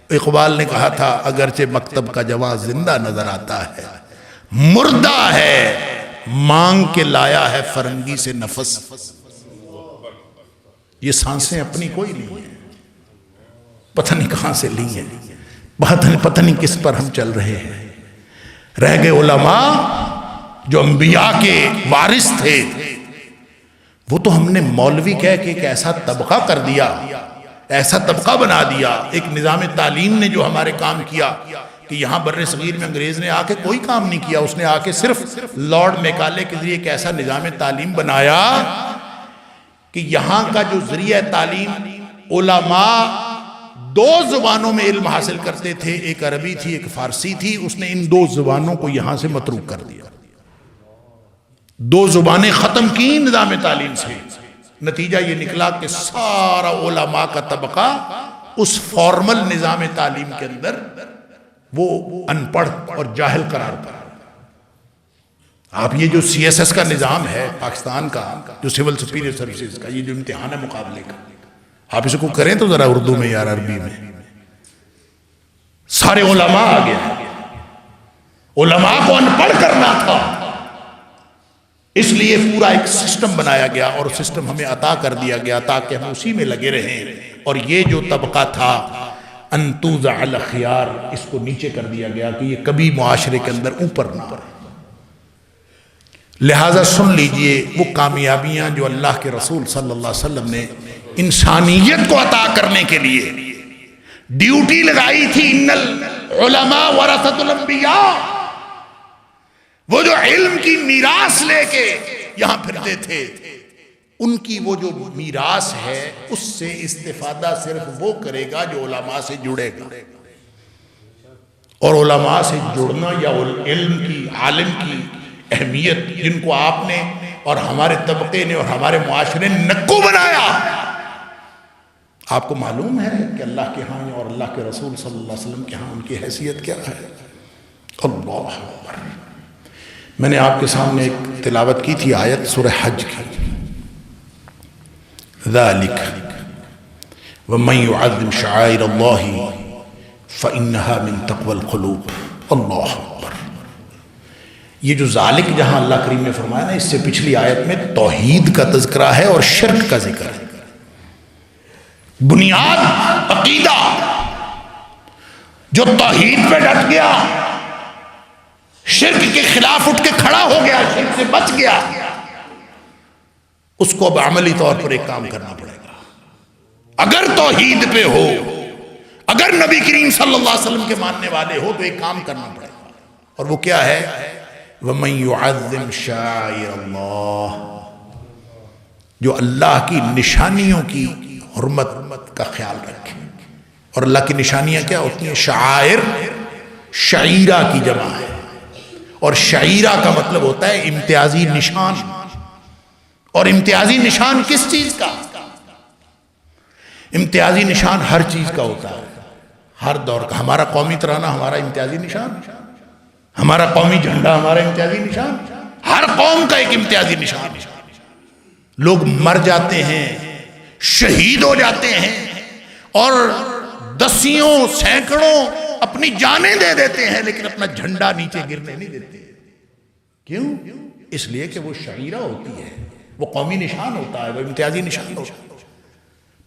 اقبال نے کہا تھا اگرچہ مکتب کا جواز زندہ نظر آتا ہے، مردہ ہے مانگ کے لایا ہے فرنگی سے نفس، یہ سانسیں اپنی کوئی نہیں ہیں، پتہ نہیں کہاں سے لی ہیں، پتہ نہیں کس پر ہم چل رہے ہیں۔ رہ گئے علماء جو انبیاء کے وارث تھے، وہ تو ہم نے مولوی کہہ کے ایک ایسا طبقہ کر دیا، ایسا طبقہ بنا دیا، ایک نظام تعلیم نے جو ہمارے کام کیا کہ یہاں بر صغیر میں انگریز نے آ کے کوئی کام نہیں کیا، اس نے آ کے صرف لارڈ میکالے کے ذریعے ایک ایسا نظام تعلیم بنایا کہ یہاں کا جو ذریعہ تعلیم، علماء دو زبانوں میں علم حاصل کرتے تھے، ایک عربی تھی ایک فارسی تھی، اس نے ان دو زبانوں کو یہاں سے متروک کر دیا، دو زبانیں ختم کی نظام تعلیم سے۔ نتیجہ یہ نکلا کہ سارا علماء کا طبقہ اس فارمل نظام تعلیم کے اندر وہ ان پڑھ اور جاہل قرار پا۔ آپ یہ جو سی ایس ایس کا نظام ہے پاکستان کا، جو سول سپیریئر سروسز کا، یہ جو امتحان ہے مقابلے کا، آپ اس کو کریں تو ذرا اردو میں یا عربی میں، سارے علماء آ گئے، علماء کو ان پڑھ کرنا تھا، اس لیے پورا ایک سسٹم بنایا گیا اور سسٹم ہمیں عطا کر دیا گیا تاکہ ہم اسی میں لگے رہیں۔ اور یہ جو طبقہ تھا ان توزع الخيار، اس کو نیچے کر دیا گیا کہ یہ کبھی معاشرے کے اندر اوپر نہ آئے۔ لہٰذا سن لیجئے وہ کامیابیاں جو اللہ کے رسول صلی اللہ علیہ وسلم نے انسانیت کو عطا کرنے کے لیے ڈیوٹی لگائی تھی، ان العلماء ورثۃ الانبیاء، وہ جو علم کی میراث لے کے یہاں پھرتے تھے، ان کی وہ جو میراث ہے اس سے استفادہ صرف وہ کرے گا جو علماء سے جڑے گا، اور علماء سے جڑنا یا علم کی، عالم کی اہمیت جن کو آپ نے اور ہمارے طبقے نے اور ہمارے معاشرے نے نکو بنایا، آپ کو معلوم ہے کہ اللہ کے ہاں اور اللہ کے رسول صلی اللہ علیہ وسلم کے ہاں ان کی حیثیت کیا ہے؟ اللہ اکبر۔ میں نے آپ کے سامنے ایک تلاوت کی تھی آیت سورہ حج کی، ذالک ومن یعظم شعائر اللہ فإنہا من تقوی القلوب۔ اللہ اکبر۔ یہ جو ذالک جہاں اللہ کریم نے فرمایا نا، اس سے پچھلی آیت میں توحید کا تذکرہ ہے اور شرک کا ذکر ہے۔ بنیاد عقیدہ، جو توحید پہ ڈٹ گیا، شرک کے خلاف اٹھ کے کھڑا ہو گیا، شرک سے بچ گیا، اس کو اب عملی طور پر ایک کام کرنا پڑے گا۔ اگر توحید پہ ہو، اگر نبی کریم صلی اللہ علیہ وسلم کے ماننے والے ہو، تو ایک کام کرنا پڑے گا، اور وہ کیا ہے؟ وَمَن يُعَظِّمْ شَعَائِرَ اللَّهِ، جو اللہ کی نشانیوں کی حرمت کا خیال رکھے۔ اور اللہ کی نشانیاں کیا ہوتی ہیں؟ شعائر، شعیرہ کی جمع ہے، اور شعیرہ کا مطلب ہوتا ہے امتیازی نشان۔ اور امتیازی نشان کس چیز کا؟ امتیازی نشان ہر چیز کا ہوتا ہے، ہر دور کا۔ ہمارا قومی ترانہ ہمارا امتیازی نشان، ہمارا قومی جھنڈا ہمارا امتیازی نشان، ہر قوم کا ایک امتیازی نشان۔ لوگ مر جاتے ہیں، شہید ہو جاتے ہیں، اور دسیوں سینکڑوں اپنی جانیں دے دیتے ہیں، لیکن اپنا جھنڈا نیچے گرنے نہیں دیتے۔ کیوں؟ اس لیے کہ وہ شعیرہ ہوتی ہے، وہ قومی نشان ہوتا ہے، وہ امتیازی نشان ہوتا ہے۔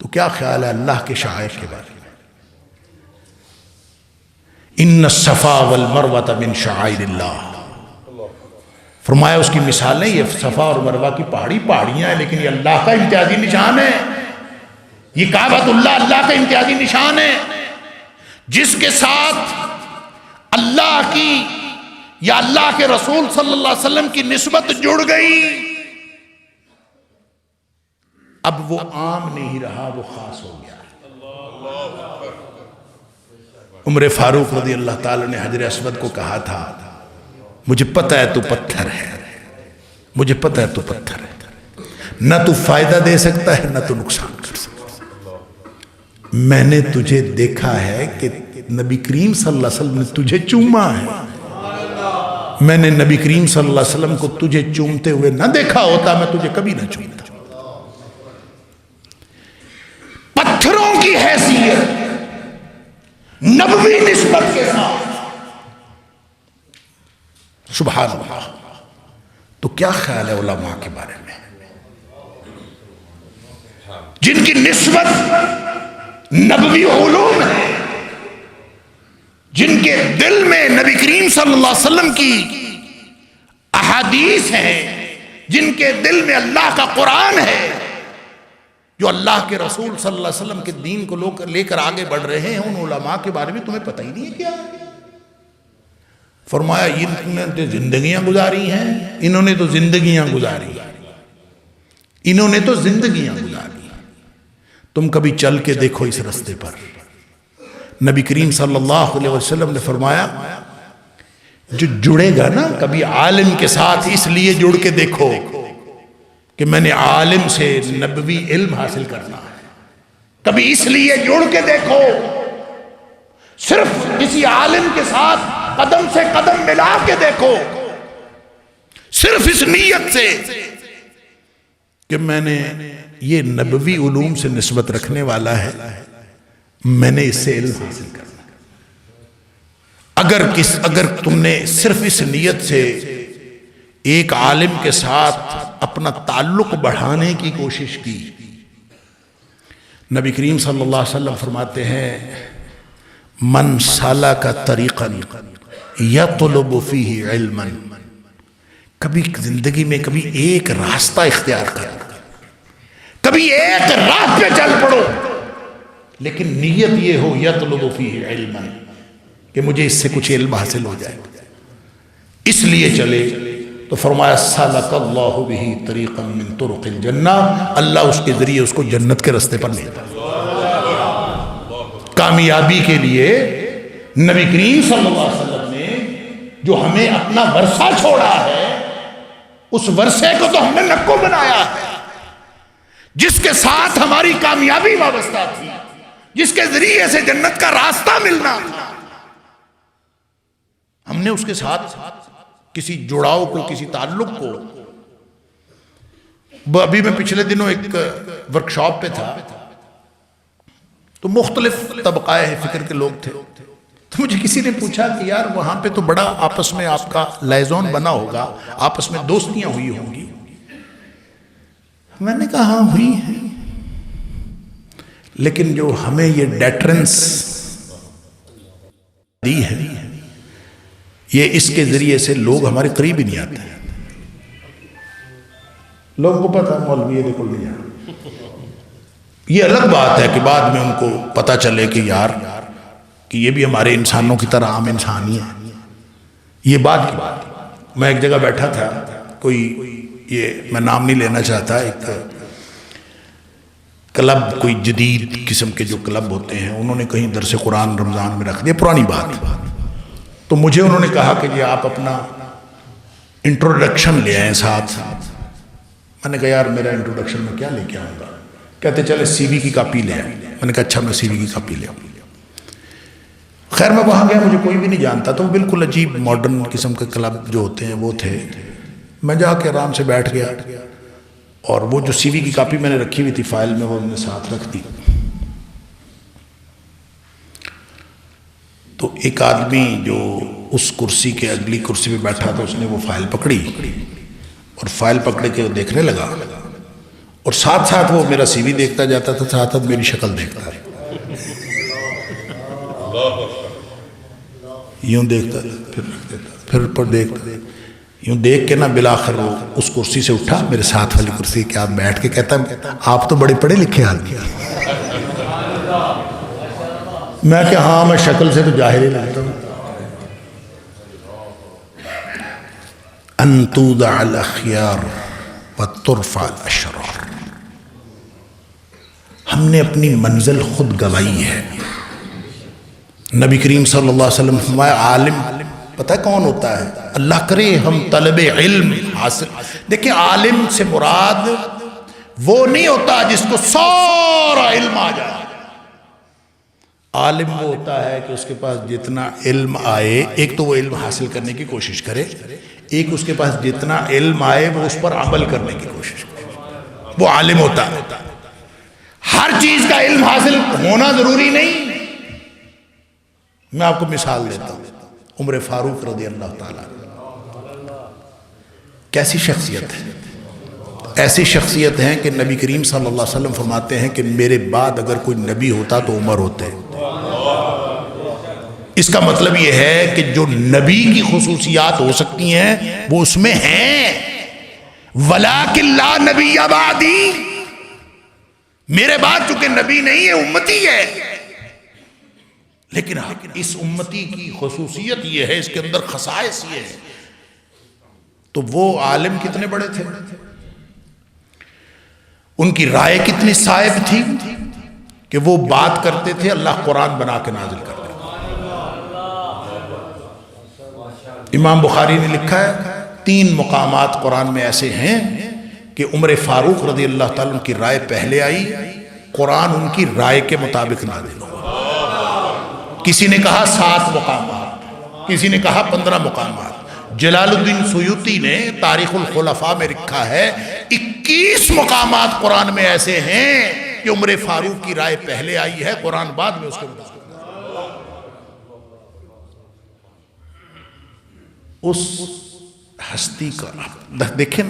تو کیا خیال ہے اللہ کے شعائر کے بارے میں؟ ان الصفا والمروہ من شعائر اللہ، فرمایا اس کی مثال نہیں، یہ صفا اور مروہ کی پہاڑیاں ہیں، لیکن یہ اللہ کا امتیازی نشان ہے۔ یہ کعبۃ اللہ اللہ کا امتیازی نشان ہے، جس کے ساتھ اللہ کی یا اللہ کے رسول صلی اللہ علیہ وسلم کی نسبت جڑ گئی، اب وہ عام نہیں رہا، وہ خاص ہو گیا۔ عمر فاروق رضی اللہ تعالی نے حجر اسود کو کہا تھا، مجھے پتہ ہے تو پتھر ہے، مجھے پتہ ہے تو پتھر ہے، نہ تو فائدہ دے سکتا ہے نہ تو نقصان کر سکتا ہے۔ میں نے تجھے دیکھا ہے کہ نبی کریم صلی اللہ علیہ وسلم نے تجھے چوما ہے، میں نے نبی کریم صلی اللہ علیہ وسلم کو تجھے چومتے ہوئے نہ دیکھا ہوتا، میں تجھے کبھی نہ چومتا۔ پتھروں کی حیثیت نبوی نسبت کے ساتھ، سبحان اللہ۔ تو کیا خیال ہے علماء کے بارے میں، جن کی نسبت نبوی علوم ہیں جن کے دل میں نبی کریم صلی اللہ علیہ وسلم کی احادیث ہیں، جن کے دل میں اللہ کا قرآن ہے، جو اللہ کے رسول صلی اللہ علیہ وسلم کے دین کو لے کر آگے بڑھ رہے ہیں، ان علماء کے بارے میں تمہیں پتہ ہی نہیں ہے کیا؟ فرمایا انہوں نے تو زندگیاں گزاری ہیں، انہوں نے تو زندگیاں گزاری، انہوں نے تو زندگیاں گزاری، تم کبھی چل کے دیکھو اس رستے پر۔ نبی کریم صلی اللہ علیہ وسلم نے فرمایا جو جڑے گا نا کبھی عالم کے ساتھ، اس لیے جڑ کے دیکھو کہ میں نے عالم سے نبوی علم حاصل کرنا ہے، کبھی اس لیے جڑ کے دیکھو، صرف کسی عالم کے ساتھ قدم سے قدم ملا کے دیکھو، صرف اس نیت سے کہ میں نے یہ نبوی علوم سے نسبت رکھنے والا ہے، میں نے اس سے علم حاصل کرنا۔ اگر تم نے صرف اس نیت سے ایک عالم کے ساتھ اپنا تعلق بڑھانے کی کوشش کی، نبی کریم صلی اللہ علیہ وسلم فرماتے ہیں من سلک طریقا یطلب فیہ علما، کبھی زندگی میں کبھی ایک راستہ اختیار کر، کبھی ایک راہ پہ چل پڑو، لیکن نیت یہ ہو یطلب فیہ علما کہ مجھے اس سے کچھ علم حاصل ہو جائے، اس لیے چلے، تو فرمایا سلک اللہ بہ طریقا من طرق الجنہ، اللہ اس کے ذریعے اس کو جنت کے رستے پر لے جائے۔ کامیابی کے لیے نبی کریم صلی اللہ علیہ وسلم نے جو ہمیں اپنا ورثہ چھوڑا ہے، اس ورثے کو تو ہم نے نکو بنایا ہے، جس کے ساتھ ہماری کامیابی وابستہ تھی، جس کے ذریعے سے جنت کا راستہ ملنا تھا، ہم نے اس کے ساتھ کسی جڑاؤ کو، کسی تعلق کو۔ ابھی میں پچھلے دنوں ایک ورکشاپ پہ تھا، تو مختلف طبقائے فکر کے لوگ تھے، تو مجھے کسی نے پوچھا کہ یار وہاں پہ تو بڑا آپس میں آپ کا لائزون بنا ہوگا، آپس میں دوستیاں ہوئی ہوں گی۔ میں نے کہا ہاں ہوئی ہیں، لیکن جو ہمیں یہ ڈیٹرنس دی ہے، یہ اس کے ذریعے سے لوگ ہمارے قریب ہی نہیں آتے ہیں۔ لوگوں کو پتا مولوی یہ دیکھو نہیں آتا، یہ الگ بات ہے کہ بعد میں ان کو پتا چلے کہ یار کہ یہ بھی ہمارے انسانوں کی طرح عام انسان ہی ہے، یہ بات کی بات۔ میں ایک جگہ بیٹھا تھا، کوئی یہ میں نام نہیں لینا چاہتا، ایک کلب، کوئی جدید قسم کے جو کلب ہوتے ہیں، انہوں نے کہیں درس قرآن رمضان میں رکھ دیا، پرانی بات۔ تو مجھے انہوں نے کہا کہ جی آپ اپنا انٹروڈکشن لے آئیں ساتھ۔ میں نے کہا یار میرا انٹروڈکشن میں کیا لے کے آؤں گا؟ کہتے چلے سی وی کی کاپی لے آئیں۔ میں نے کہا اچھا میں سی وی کی کاپی لے آؤں۔ خیر میں وہاں گیا، مجھے کوئی بھی نہیں جانتا، تو بالکل عجیب ماڈرن قسم کے کلب جو ہوتے ہیں وہ تھے۔ میں جا کے آرام سے بیٹھ گیا، اور وہ جو سی وی کی کاپی میں نے رکھی ہوئی تھی فائل میں، وہ میں نے ساتھ رکھ دی۔ تو ایک آدمی جو اس کرسی کے اگلی کرسی پہ بیٹھا تھا، اس نے وہ فائل پکڑی، اور فائل پکڑے کے وہ دیکھنے لگا، اور ساتھ ساتھ وہ میرا سی وی دیکھتا جاتا تھا، ساتھ ساتھ میری شکل دیکھتا ہے، یوں دیکھتا پھر رکھ دیتا، پھر پر دیکھتا، یوں دیکھ کے نا بالآخر وہ اس کرسی سے اٹھا، میرے ساتھ والی کرسی کے آپ بیٹھ کے کہتا آپ تو بڑے پڑھے لکھے آدمی ہیں۔ میں کہ ہاں میں شکل سے تو جاہل ہی لگتا ہوں۔ ان تودع الاخیار وترفع الاشرار، ہم نے اپنی منزل خود گوائی ہے۔ نبی کریم صلی اللہ علیہ وسلم فرمایا عالم پتہ کون ہوتا ہے؟ اللہ کرے ہم طلب علم حاصل، دیکھیں عالم سے مراد وہ نہیں ہوتا جس کو سارا علم آ جائے۔ عالم وہ ہوتا ہے کہ اس کے پاس جتنا علم آئے، ایک تو وہ علم حاصل کرنے کی کوشش کرے، ایک اس کے پاس جتنا علم آئے وہ اس پر عمل کرنے کی کوشش کرے، وہ عالم ہوتا ہے۔ ہر چیز کا علم حاصل ہونا ضروری نہیں۔ میں آپ کو مثال دیتا ہوں، عمر فاروق رضی اللہ تعالیٰ، کیسی شخصیت ہے، ایسی شخصیت ہیں کہ نبی کریم صلی اللہ علیہ وسلم فرماتے ہیں کہ میرے بعد اگر کوئی نبی ہوتا تو عمر ہوتے۔ اس کا مطلب یہ ہے کہ جو نبی کی خصوصیات ہو سکتی ہیں وہ اس میں ہیں۔ وَلَٰكِن لَا نَبِيَّ بَعْدِي، میرے بعد چونکہ نبی نہیں ہے، امتی ہے، لیکن اس امتی کی خصوصیت یہ ہے، اس کے اندر خصائص یہ ہے۔ تو وہ عالم کتنے بڑے تھے، ان کی رائے کتنی صائب تھی کہ وہ بات کرتے تھے، اللہ قرآن بنا کے نازل کرتے تھے۔ امام بخاری نے لکھا ہے 3 مقامات قرآن میں ایسے ہیں کہ عمر فاروق رضی اللہ تعالیٰ عنہ کی رائے پہلے آئی، قرآن ان کی رائے کے مطابق نازل ہوا۔ کسی نے کہا 7 مقامات، کسی نے کہا 15 مقامات۔ جلال الدین سیوطی نے تاریخ الخلفاء میں لکھا ہے 21 مقامات قرآن میں ایسے ہیں کہ عمر فاروق کی رائے پہلے آئی ہے، قرآن بعد میں اس کے مطابق۔ اس ہستی کا دیکھیں،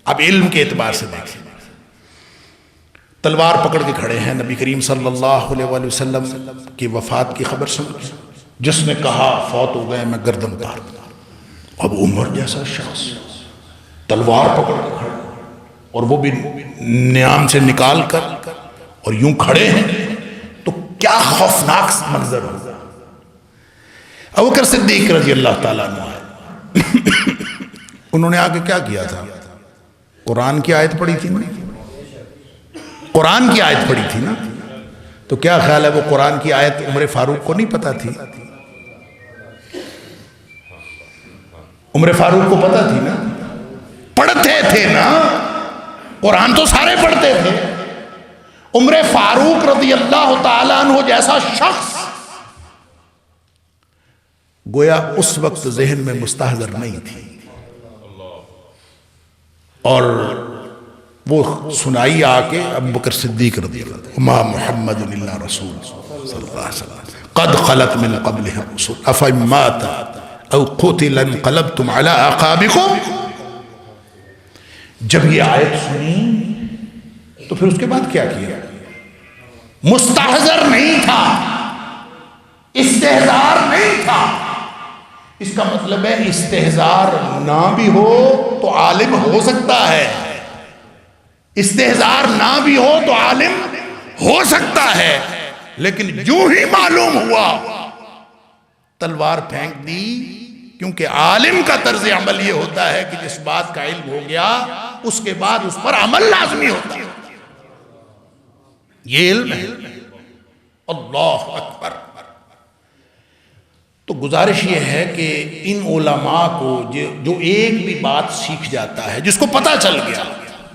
اب علم کے اعتبار سے دیکھیں، تلوار پکڑ کے کھڑے ہیں، نبی کریم صلی اللہ علیہ وآلہ وسلم کی وفات کی خبر سن، جس نے کہا فوت ہو گئے میں گردن اتار دوں۔ اب عمر جیسا شخص تلوار پکڑ کے کھڑے اور وہ بھی نیام سے نکال کر اور یوں کھڑے ہیں، تو کیا خوفناک منظر ہوگا۔ ابوبکر صدیق رضی اللہ تعالیٰ عنہ انہوں نے آگے کیا کیا تھا، قرآن کی آیت پڑھی تھی نا، قرآن کی آیت پڑھی تھی نا، تو کیا خیال ہے وہ قرآن کی آیت عمر فاروق کو نہیں پتا تھی؟ عمر فاروق کو پتا تھی نا، پڑھتے تھے نا، قرآن تو سارے پڑھتے تھے۔ عمر فاروق رضی اللہ تعالیٰ عنہ جیسا شخص گویا اس وقت ذہن میں مستحضر نہیں تھی، اور وہ سنائی آ کے ابوبکر صدیق رضی اللہ عنہ، ما محمد الا رسول صلی اللہ علیہ وسلم قد خلت من قبلہ الرسل افإن مات او قتل انقلبتم على اعقابکم۔ جب یہ آیت سنی تو پھر اس کے بعد کیا کیا؟ مستحضر نہیں تھا، استحضار نہیں تھا۔ اس کا مطلب ہے استحضار نہ بھی ہو تو عالم ہو سکتا ہے، استحضار نہ بھی ہو تو عالم ہو سکتا ہے، لیکن جو ہی معلوم ہوا تلوار پھینک دی، کیونکہ عالم کا طرز عمل یہ ہوتا ہے کہ جس بات کا علم ہو گیا اس کے بعد اس پر عمل لازمی ہوتا ہے، یہ علم ہے۔ اللہ اکبر۔ تو گزارش یہ ہے کہ ان علماء کو جو ایک بھی بات سیکھ جاتا ہے، جس کو پتہ چل گیا،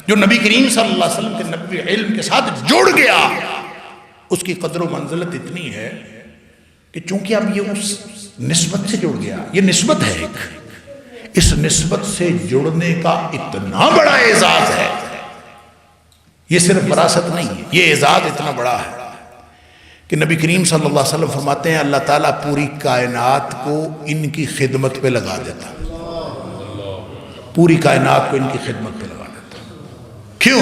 جو نبی کریم صلی اللہ علیہ وسلم کے نبوی علم کے ساتھ جڑ گیا، اس کی قدر و منزلت اتنی ہے کہ چونکہ اب یہ اس نسبت سے جڑ گیا، یہ نسبت ہے ایک، اس نسبت سے جڑنے کا اتنا بڑا اعزاز ہے، یہ صرف وراثت نہیں ہے، یہ اعزاز اتنا بڑا ہے کہ نبی کریم صلی اللہ علیہ وسلم فرماتے ہیں اللہ تعالیٰ پوری کائنات کو ان کی خدمت پہ لگا دیتا، پوری کائنات کو ان کی خدمت پہ لگا دیتا۔ کیوں؟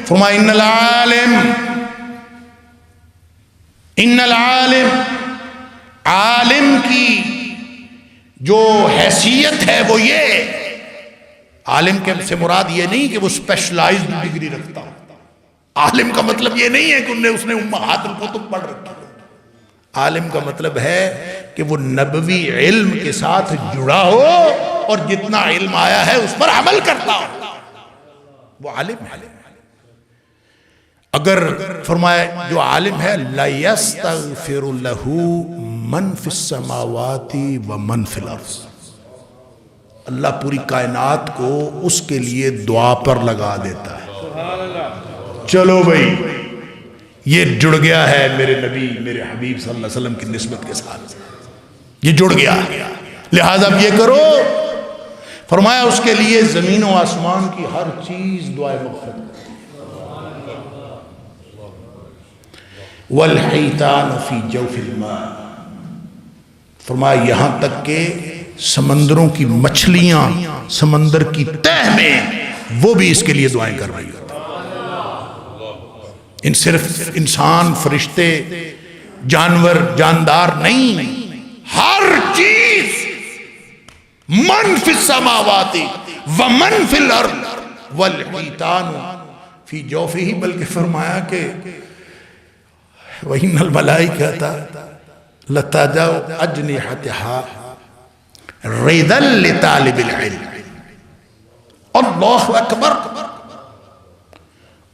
فرمایا ان العالم، عالم کی جو حیثیت ہے وہ یہ، عالم کے سے مراد یہ نہیں کہ وہ اسپیشلائزڈ ڈگری رکھتا ہو، عالم کا مطلب یہ نہیں ہے کہ اس نے امہات الکتب پڑھ رکھی ہو، عالم کا مطلب ہے کہ وہ نبوی علم کے ساتھ جڑا ہو اور جتنا علم آیا ہے اس پر عمل کرتا ہو، وہ عالم ہے۔ اگر فرمایا جو عالم ہے لَيَسْتَغْفِرُ لَهُ مَنْ فِي السَّمَاوَاتِ وَمَنْ فِي الْأَرْضِ، اللہ پوری کائنات کو اس کے لیے دعا پر لگا دیتا ہے۔ چلو بھائی یہ جڑ گیا ہے میرے نبی میرے حبیب صلی اللہ علیہ وسلم کی نسبت کے ساتھ، یہ جڑ گیا، لہذا اب یہ کرو۔ فرمایا اس کے لیے زمین و آسمان کی ہر چیز دعائے مغفرت کرتی ہے۔ وَالْحِيتَانُ فِي جَوْفِ الْمَاءِ، فرمایا یہاں تک کہ سمندروں کی مچھلیاں سمندر کی تہ میں وہ بھی اس کے لیے دعائیں کر رہی ہوتی ان صرف انسان، فرشتے، جانور، جاندار نہیں، ہر چیز، من فی السماوات ومن فی الارض والحیتان فی جوفہ، بلکہ فرمایا کہ وَإِنَّ الْمَلَائِكَةَ لَتَضَعُ أَجْنِحَتَهَا رِضًا لِطَالِبِ الْعِلْمِ، اللہ اکبر،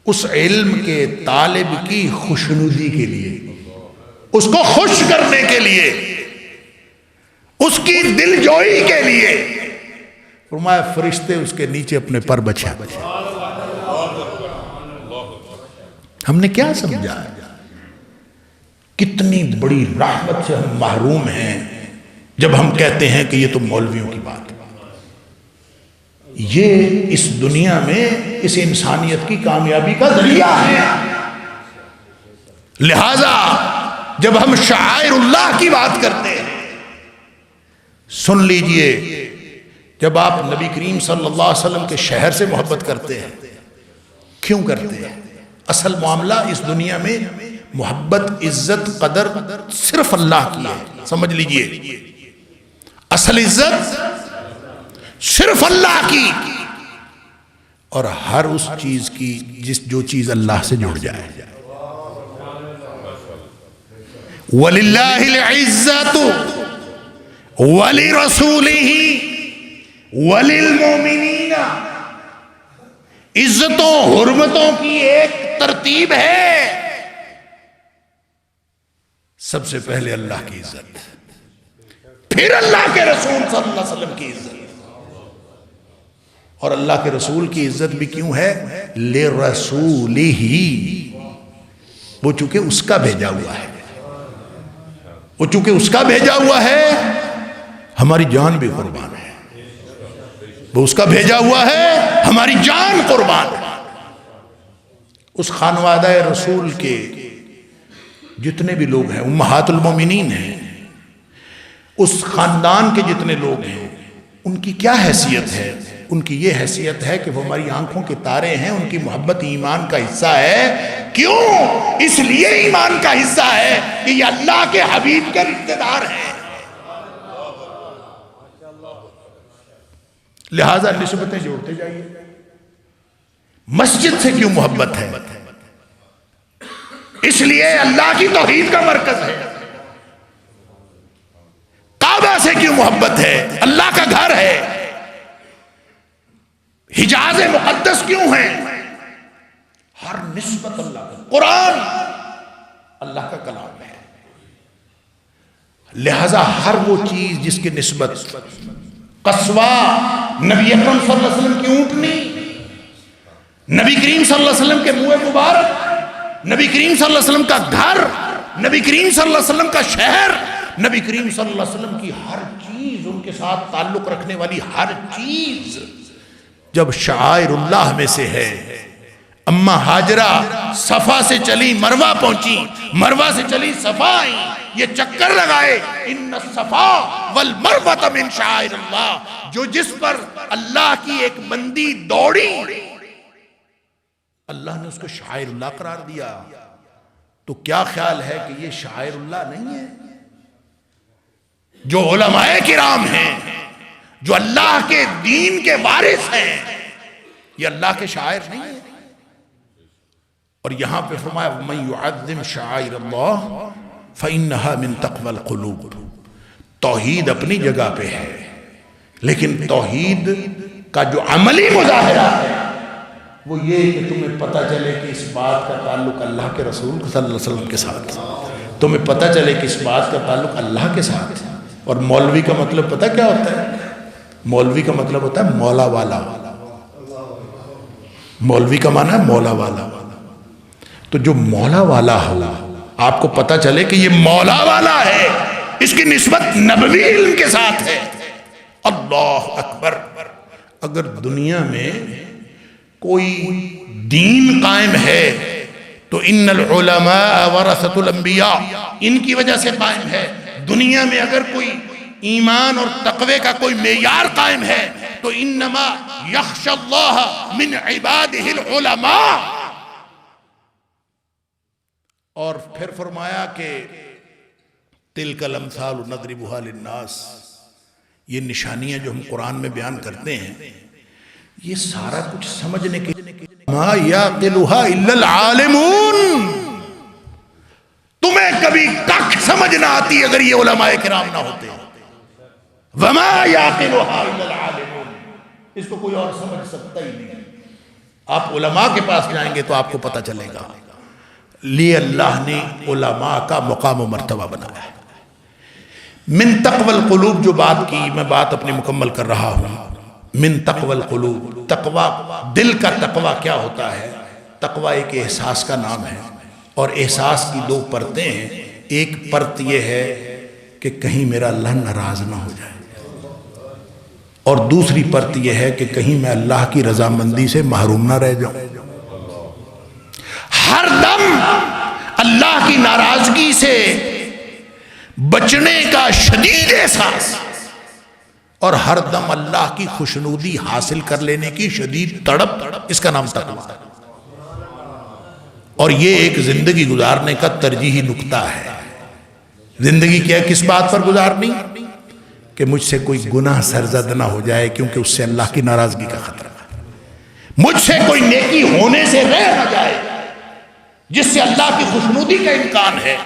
اس علم کے طالب کی خوشنودی کے لیے، اس کو خوش کرنے کے لیے، اس کی دل جوئی کے لیے فرمایا فرشتے اس کے نیچے اپنے پر بچھا۔ ہم نے کیا سمجھا؟ کتنی بڑی رحمت سے ہم محروم ہیں جب ہم کہتے ہیں کہ یہ تو مولویوں کی بات ہے۔ یہ اس دنیا میں اس انسانیت کی کامیابی کا ذریعہ ہے۔ لہذا جب ہم شعائر اللہ کی بات کرتے ہیں، سن لیجئے، جب آپ نبی کریم صلی اللہ علیہ وسلم کے شہر سے محبت کرتے ہیں، کیوں کرتے ہیں؟ اصل معاملہ اس دنیا میں محبت، عزت، قدر صرف اللہ کی ہے، سمجھ لیجئے، اصل عزت صرف اللہ کی، اور ہر اس چیز کی جو چیز اللہ سے جڑ جائے۔ وَلِلَّهِ الْعِزَّةُ وَلِرَسُولِهِ وَلِلْمُؤْمِنِينَ، عزتوں حرمتوں کی ایک ترتیب ہے، سب سے پہلے اللہ کی عزت، پھر اللہ کے رسول صلی اللہ علیہ وسلم کی عزت۔ اور اللہ کے رسول کی عزت بھی کیوں ہے؟ لِرَسُولِهِ، وہ چونکہ اس کا بھیجا ہوا ہے، وہ چونکہ اس کا بھیجا ہوا ہے، ہماری جان بھی قربان ہے، وہ اس کا بھیجا ہوا ہے، ہماری جان قربان ہے۔ اس خانوادہ رسول کے جتنے بھی لوگ ہیں، امہات المومنین ہیں، اس خاندان کے جتنے لوگ ہیں، ان کی کیا حیثیت ہے؟ ان کی یہ حیثیت ہے کہ وہ ہماری آنکھوں کے تارے ہیں، ان کی محبت ایمان کا حصہ ہے۔ کیوں؟ اس لیے ایمان کا حصہ ہے کہ یہ اللہ کے حبیب کے رشتہ دار ہیں، لہٰذا نسبتیں جوڑتے جائیے۔ مسجد سے کیوں محبت ہے؟ اس لیے اللہ کی توحید کا مرکز ہے۔ کعبہ سے کیوں محبت ہے؟ اللہ کا گھر ہے۔ حجاز مقدس کیوں ہے؟ ہر نسبت اللہ کا، قرآن اللہ کا کلام ہے، لہذا ہر وہ چیز جس کی نسبت، قصوہ نبی اکرم صلی اللہ علیہ وسلم کی اونٹنی، نبی کریم صلی اللہ علیہ وسلم کے منہ مبارک، نبی کریم صلی اللہ علیہ وسلم کا گھر، نبی کریم صلی اللہ علیہ وسلم کا شہر، نبی کریم صلی اللہ علیہ وسلم کی ہر چیز، ان کے ساتھ تعلق رکھنے والی ہر چیز جب شعائر اللہ میں سے ہے۔ اما ہاجرہ صفا سے چلی مروہ پہنچی، مروہ سے چلی صفا آئی، یہ چکر لگائے، ان الصفا والمروہ من شعائر اللہ، جو جس پر اللہ کی ایک بندی دوڑی، اللہ نے اس کو شعائر اللہ قرار دیا۔ تو کیا خیال ہے کہ یہ شعائر اللہ نہیں ہے؟ جو علماء کرام ہیں، جو اللہ کے دین کے وارث ہیں، یہ اللہ کے شاعر نہیں ہیں؟ اور یہاں پہ فرمایا وَمَن يُعَظِّمْ شَعَائِرَ اللَّهِ فَإِنَّهَا مِن تَقْوَى الْقُلُوبِ۔ توحید اپنی جگہ پہ ہے، لیکن توحید کا جو عملی مظاہرہ ہے وہ یہ کہ تمہیں پتہ چلے کہ اس بات کا تعلق اللہ کے رسول صلی اللہ علیہ وسلم کے ساتھ، تمہیں پتہ چلے کہ اس بات کا تعلق اللہ کے ساتھ۔ اور مولوی کا مطلب پتہ کیا ہوتا ہے؟ مولوی کا مطلب ہوتا ہے مولا والا۔ مولوی کا معنی ہے مولا والا۔ تو جو مولا والا ہو، آپ کو پتہ چلے کہ یہ مولا والا ہے، اس کی نسبت نبوی علم کے ساتھ ہے۔ اللہ اکبر! اگر دنیا میں کوئی دین قائم ہے تو ان العلماء ورثۃ الانبیاء، ان کی وجہ سے قائم ہے۔ دنیا میں اگر کوئی ایمان اور تقوی کا کوئی معیار قائم ہے تو انما یخشی اللہ من عبادہ العلماء. اور پھر فرمایا کہ تلک الامثال نضربها للناس، یہ نشانیاں جو ہم قرآن میں بیان کرتے ہیں یہ سارا کچھ سمجھنے کے ما یعقلها الا العالمون. تمہیں کبھی کخ سمجھ نہ آتی اگر یہ علماء کرام نہ ہوتے. وما یعقلها الا العالمون، اس کو کوئی اور سمجھ سکتا ہی نہیں. آپ علماء کے پاس جائیں گے تو آپ کو پتہ چلے گا. لیے اللہ نے علماء کا مقام و مرتبہ بنایا ہے. من تقوی القلوب جو بات کی، میں بات اپنی مکمل کر رہا ہوں. من تقوی القلوب، تقوی دل کا تقوی کیا ہوتا ہے؟ تقوی ایک احساس کا نام ہے، اور احساس کی دو پرتیں ہیں. ایک پرت یہ ہے کہ کہیں میرا اللہ ناراض نہ ہو جائے، اور دوسری پرت یہ ہے کہ کہیں میں اللہ کی رضامندی سے محروم نہ رہ جاؤں. ہر دم اللہ کی ناراضگی سے بچنے کا شدید احساس، اور ہر دم اللہ کی خوشنودی حاصل کر لینے کی شدید تڑپ، اس کا نام تقویٰ ہے. اور یہ ایک زندگی گزارنے کا ترجیحی نقطہ ہے. زندگی کیا کس بات پر گزارنی؟ کہ مجھ سے کوئی گناہ سرزد نہ ہو جائے، کیونکہ اس سے اللہ کی ناراضگی کا خطرہ ہے. مجھ سے کوئی نیکی ہونے سے رہ نہ جائے جس سے اللہ کی خوشنودی کا امکان ہے.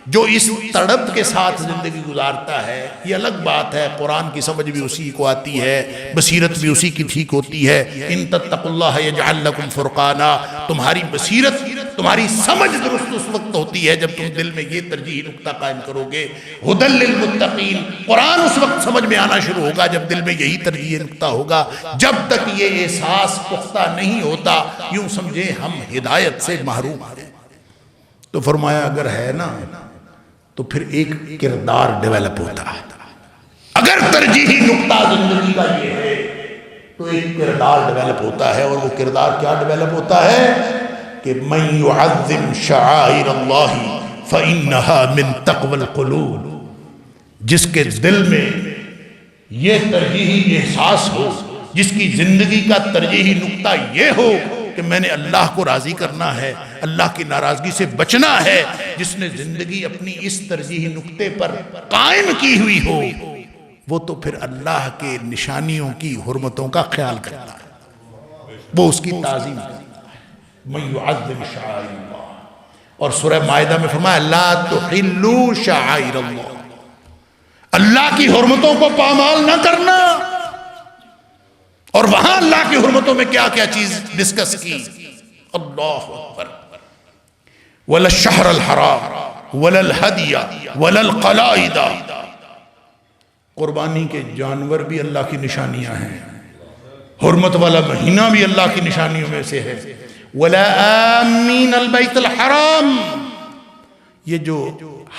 جو اس تڑپ کے ساتھ زندگی گزارتا ہے یہ الگ بات ہے، قرآن کی سمجھ بھی اسی کو آتی ہے، بصیرت بھی اسی کی ٹھیک ہوتی ہے. ان تتقوا اللہ یجعل لکم فرقانا، تمہاری بصیرت، تمہاری سمجھ درست اس وقت ہوتی ہے جب تم دل میں یہ ترجیحی نقطہ قائم کرو گے. ھدی للمتقین، قرآن اس وقت سمجھ میں آنا شروع ہوگا جب دل میں یہی ترجیحی نقطہ ہوگا. جب تک یہ احساس پختہ نہیں ہوتا یوں سمجھے ہم ہدایت سے محروم ہیں. تو فرمایا اگر ہے نا تو پھر ایک کردار ڈیولپ ہوتا ہے. اگر ترجیحی نقطہ زندگی کا یہ ہے تو ایک کردار ڈیولپ ہوتا ہے. اور وہ کردار کیا ڈیولپ ہوتا ہے؟ کہ من يعظم شعائر اللہ فإنها من تقوی القلوب. جس کے دل میں یہ ترجیحی احساس ہو، جس کی زندگی کا ترجیحی نقطہ یہ ہو کہ میں نے اللہ کو راضی کرنا ہے، اللہ کی ناراضگی سے بچنا ہے، جس نے زندگی اپنی اس ترجیحی نقطے پر قائم کی ہوئی ہو، وہ تو پھر اللہ کے نشانیوں کی حرمتوں کا خیال کرتا ہے، وہ اس کی تعظیم کرتا ہے. من يعظم شعائر اللہ. اور سورہ مائدہ میں فرمایا لا تحلوا شعائر اللہ، اللہ کی حرمتوں کو پامال نہ کرنا. اور وہاں اللہ کی حرمتوں میں کیا کیا چیز ڈسکس کی؟ اللہ اکبر. ولا الشہر الحرام ولا الہدی ولا القلائد. قربانی کے جانور بھی اللہ کی نشانیاں ہیں، حرمت والا مہینہ بھی اللہ کی نشانیوں میں سے ہے. ولا آمین البیت الحرام. یہ جو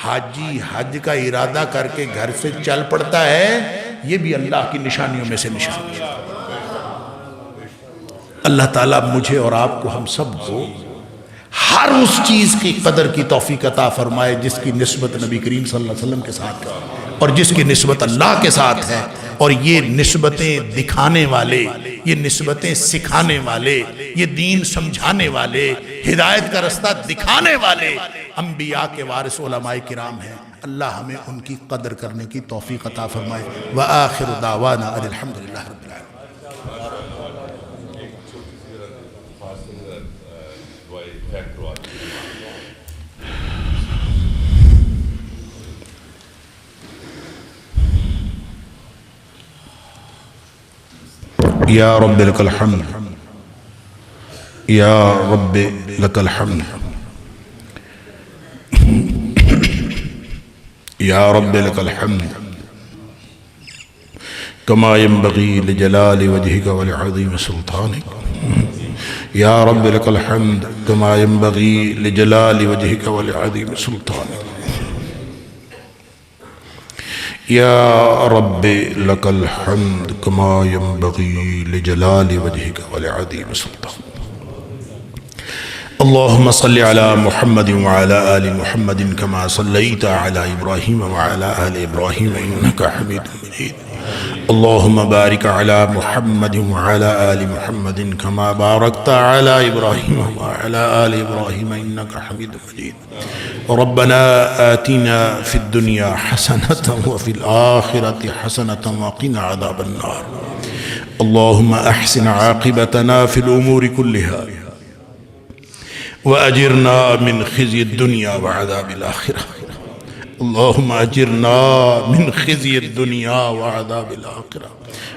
حاجی حج کا ارادہ کر کے گھر سے چل پڑتا ہے یہ بھی اللہ کی نشانیوں میں سے نشانی ہے. اللہ تعالیٰ مجھے اور آپ کو، ہم سب کو ہر اس چیز کی قدر کی توفیق عطا فرمائے جس کی نسبت نبی کریم صلی اللہ علیہ وسلم کے ساتھ ہے اور جس کی نسبت اللہ کے ساتھ ہے. اور یہ نسبتیں دکھانے والے، یہ نسبتیں سکھانے والے، یہ دین سمجھانے والے، ہدایت کا رستہ دکھانے والے انبیاء کے وارث علماء کرام ہیں. اللہ ہمیں ان کی قدر کرنے کی توفیق عطا فرمائے. وآخر دعوانا ان الحمدللہ رب العالمین. یا رب لک الحمد، یا رب لک الحمد، یا رب لک الحمد کما ينبغی لجلال وجہک ولعظیم سلطانک. یا رب لک الحمد کما ينبغی لجلال وجہک ولعظیم سلطانک. یا رب لک الحمد کما ينبغی لجلال وجہک ولعظیم سلطانک. اللہم صل علی محمد وعلی آل محمد کما صلیت علی ابراہیم وعلی آل ابراہیم انکا حمید مجید. اللهم بارك على محمد وعلى آل محمد كما باركت على إبراهيم وعلى آل إبراهيم إنك حميد مجيد. ربنا آتنا في الدنيا حسنة وفي الآخرة حسنة وقنا عذاب النار. اللهم أحسن عاقبتنا في الأمور كلها وأجرنا من خزي الدنيا وعذاب الآخرة. اللهم أجرنا من خزي الدنيا وعذاب الآخرة.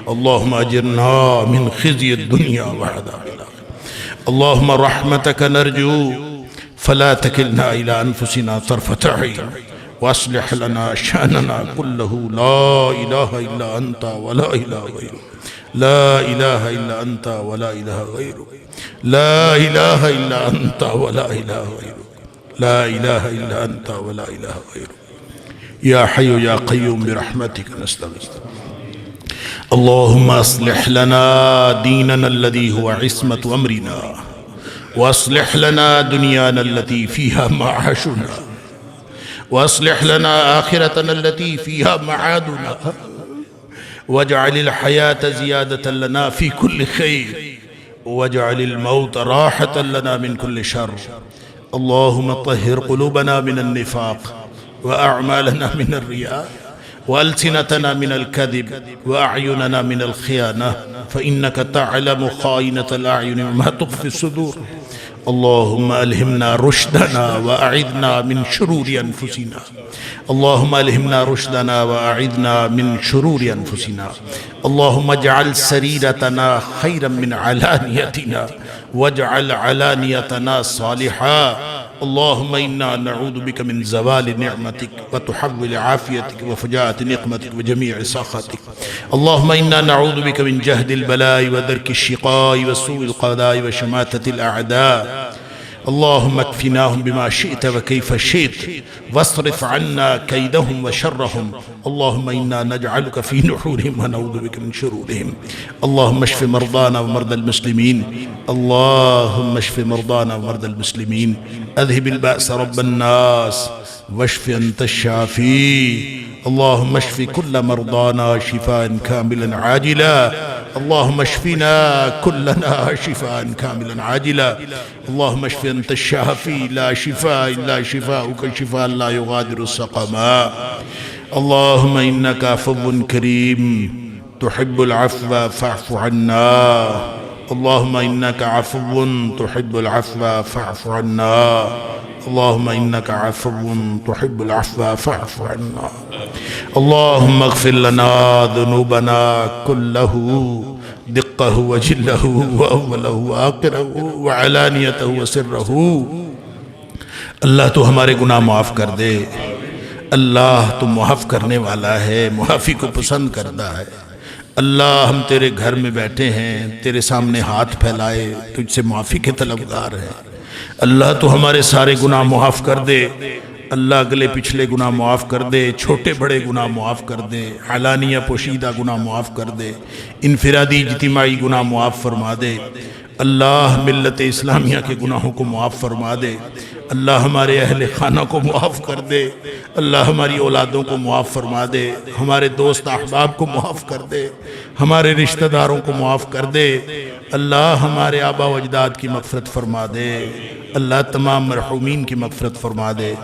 اللهم أجرنا من خزي الدنيا وعذاب الآخرة. اللهم رحمتك نرجو فلا تكلنا إلى أنفسنا طرفة عين وأصلح لنا شأننا كله. لا إله إلا أنت ولا إله غيرك. لا إله إلا أنت ولا إله غيرك. لا إله إلا أنت ولا إله غيرك. لا إله إلا أنت ولا إله غيرك. يا حي يا قيوم برحمتك نستغيث. اللهم أصلح لنا ديننا الذي هو عصمة أمرنا وأصلح لنا دنيانا التي فيها معاشنا وأصلح لنا آخرتنا التي فيها معادنا واجعل الحياة زيادة لنا في كل خير واجعل الموت راحة لنا من كل شر. اللهم طهر قلوبنا من النفاق وأعمالنا من الرياء وألسنتنا من الكذب وأعيننا من الخيانة فإنك تعلم خائنة الأعين وما تخفي الصدور. اللهم ألهمنا رشدنا وأعذنا من شرور أنفسنا. اللهم ألهمنا رشدنا وأعذنا من شرور أنفسنا. اللهم اجعل سريرتنا خيرا من علانيتنا واجعل علانيتنا صالحا. اللهم إنا نعوذ بك من زوال نعمتك وتحول عافيتك وفجاءة نقمتك وجميع سخطك. اللهم إنا نعوذ بك من جهد البلاء ودرك الشقاء وسوء القضاء وشماتة الأعداء. اللهم اكفناهم بما شئت وكيف شئت واصرف عنا كيدهم وشرهم. اللهم إنا نجعلك في نحورهم ونعوذ بك من شرورهم. اللهم اشف مرضانا ومرضى المسلمين. اللهم اشف مرضانا ومرضى المسلمين. أذهب البأس رب الناس واشف أنت الشافي. اللهم اشف كل مرضانا شفاء كاملا عاجلا. اللهم اشفنا كلنا شفاء كاملا عاجلا. اللهم اشف أنت الشافي لا شفاء إلا شفاؤك شفاء لا يغادر سقما. اللهم إنك عفو كريم تحب العفو فاعف عنا. اللهم إنك عفو تحب العفو فاعف عنا. اللهم إنك عفو تحب العفو فاعف عنا. اللهم اغفر لنا ذنوبنا كله دقه وجله وأوله وآخره وعلانيته وسره. اللہ تو ہمارے گناہ معاف کر دے. اللہ تو معاف کرنے والا ہے، معافی کو پسند کرتا ہے. اللہ ہم تیرے گھر میں بیٹھے ہیں، تیرے سامنے ہاتھ پھیلائے تجھ سے معافی کے طلبگار ہیں. اللہ تو ہمارے سارے گناہ معاف کر دے. اللہ اگلے پچھلے گناہ معاف کر دے، چھوٹے بڑے گناہ معاف کر دے، علانیہ پوشیدہ گناہ معاف کر دے، انفرادی اجتماعی گناہ معاف فرما دے. اللہ ملت اسلامیہ کے گناہوں کو معاف فرما دے. اللہ ہمارے اہل خانہ کو معاف کر دے. اللہ ہماری اولادوں کو معاف فرما دے. ہمارے دوست احباب کو معاف کر دے. ہمارے رشتہ داروں کو معاف کر دے. اللہ ہمارے آبا و اجداد کی مغفرت فرما دے. اللہ تمام مرحومین کی مغفرت فرما دے.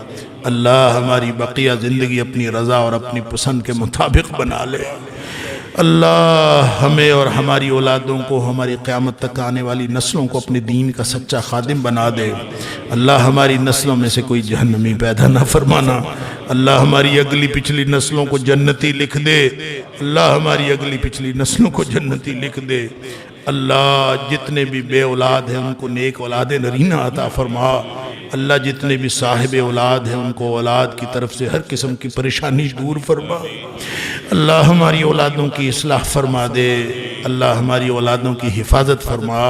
اللہ ہماری بقیہ زندگی اپنی رضا اور اپنی پسند کے مطابق بنا لے. اللہ ہمیں اور ہماری اولادوں کو، ہماری قیامت تک آنے والی نسلوں کو اپنے دین کا سچا خادم بنا دے. اللہ ہماری نسلوں میں سے کوئی جہنمی پیدا نہ فرمانا. اللہ ہماری اگلی پچھلی نسلوں کو جنتی لکھ دے. اللہ ہماری اگلی پچھلی نسلوں کو جنتی لکھ دے. اللہ جتنے بھی بے اولاد ہیں ان کو نیک اولاد نرینہ عطا فرما. اللہ جتنے بھی صاحب اولاد ہیں ان کو اولاد کی طرف سے ہر قسم کی پریشانی دور فرما. اللہ ہماری اولادوں کی اصلاح فرما دے. اللہ ہماری اولادوں کی حفاظت فرما.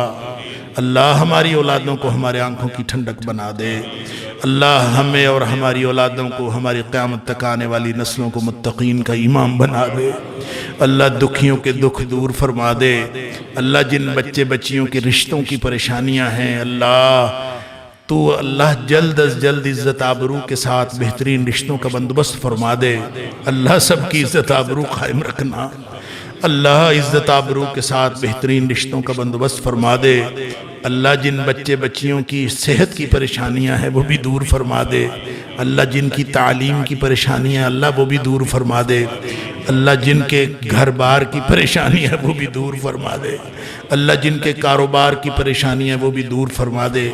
اللہ ہماری اولادوں کو ہمارے آنکھوں کی ٹھنڈک بنا دے. اللہ ہمیں اور ہماری اولادوں کو، ہماری قیامت تک آنے والی نسلوں کو متقین کا امام بنا دے. اللہ دکھیوں کے دکھ دور فرما دے. اللہ جن بچے بچیوں کے رشتوں کی پریشانیاں ہیں، تو اللہ جلد از جلد عزت آبرو کے ساتھ بہترین رشتوں کا بندوبست فرما دے. اللہ سب کی عزت آبرو قائم رکھنا. اللہ عزت آبرو کے ساتھ بہترین رشتوں کا بندوبست فرما دے۔ اللہ جن بچے بچیوں کی صحت کی پریشانیاں ہیں وہ بھی دور فرما دے۔ اللہ جن کی تعلیم کی پریشانیاں اللہ وہ بھی دور فرما دے۔ اللہ جن کے گھر بار کی پریشانی ہے وہ بھی دور فرما دے۔ اللہ جن کے کاروبار کی پریشانیاں وہ بھی دور فرما دے۔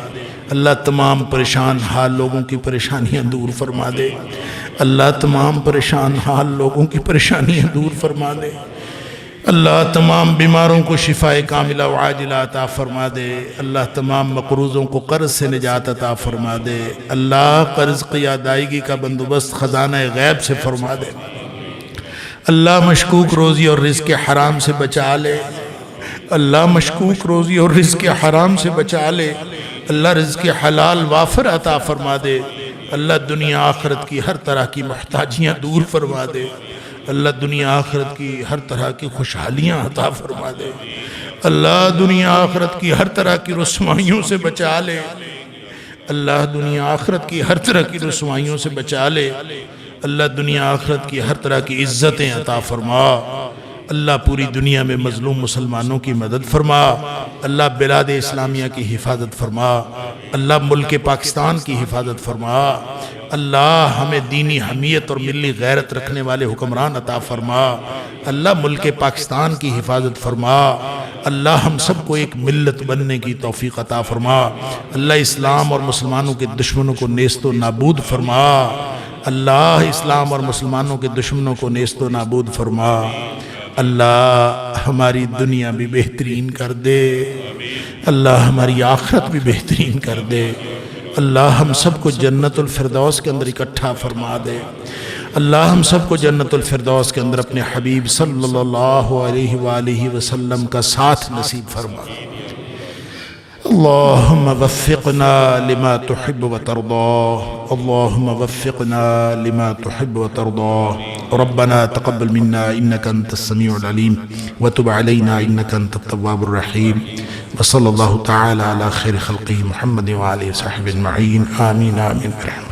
اللہ تمام پریشان حال لوگوں کی پریشانیاں دور فرما دے۔ اللہ تمام پریشان حال لوگوں کی پریشانیاں دور فرما دے۔ اللہ تمام بیماروں کو شفاء کاملہ و عاجلہ عطا فرما دے۔ اللہ تمام مقروضوں کو قرض سے نجات عطا فرما دے۔ اللہ قرض کی ادائیگی کا بندوبست خزانہ غیب سے فرما دے۔ اللہ مشکوک روزی اور رزق حرام سے بچا لے۔ اللہ مشکوک روزی اور رزق حرام سے بچا لے۔ اللہ رزق حلال وافر عطا فرما دے۔ اللہ دنیا آخرت کی ہر طرح کی محتاجیاں دور فرما دے۔ اللہ دنیا آخرت کی ہر طرح کی خوشحالیاں عطا فرما دے۔ اللہ دنیا آخرت کی ہر طرح کی رسوائیوں سے بچا لے۔ اللہ دنیا آخرت کی ہر طرح کی رسوائیوں سے بچا لے۔ اللہ دنیا آخرت کی ہر طرح کی عزتیں عطا فرما۔ اللہ پوری دنیا میں مظلوم مسلمانوں کی مدد فرما۔ اللہ بلاد اسلامیہ کی حفاظت فرما۔ اللہ ملک پاکستان کی حفاظت فرما۔ اللہ ہمیں دینی حمیت اور ملی غیرت رکھنے والے حکمران عطا فرما۔ اللہ ملک پاکستان کی حفاظت فرما۔ اللہ ہم سب کو ایک ملت بننے کی توفیق عطا فرما۔ اللہ اسلام اور مسلمانوں کے دشمنوں کو نیست و نابود فرما۔ اللہ اسلام اور مسلمانوں کے دشمنوں کو نیست و نابود فرما۔ اللہ ہماری دنیا بھی بہترین کر دے۔ اللہ ہماری آخرت بھی بہترین کر دے۔ اللہ ہم سب کو جنت الفردوس کے اندر اکٹھا فرما دے۔ اللہ ہم سب کو جنت الفردوس کے اندر اپنے حبیب صلی اللہ علیہ وآلہ وسلم کا ساتھ نصیب فرما دے۔ اللہم وفقنا لما تحب وترضى اللہم وفقنا لما تحب وترضى ربنا تقبل منا انك انت السميع العليم وتب علينا انك انت التواب الرحيم وصلى الله تعالى على خير خلقه محمد وعلى اله وصحبه اجمعين آمين آمين برحمتك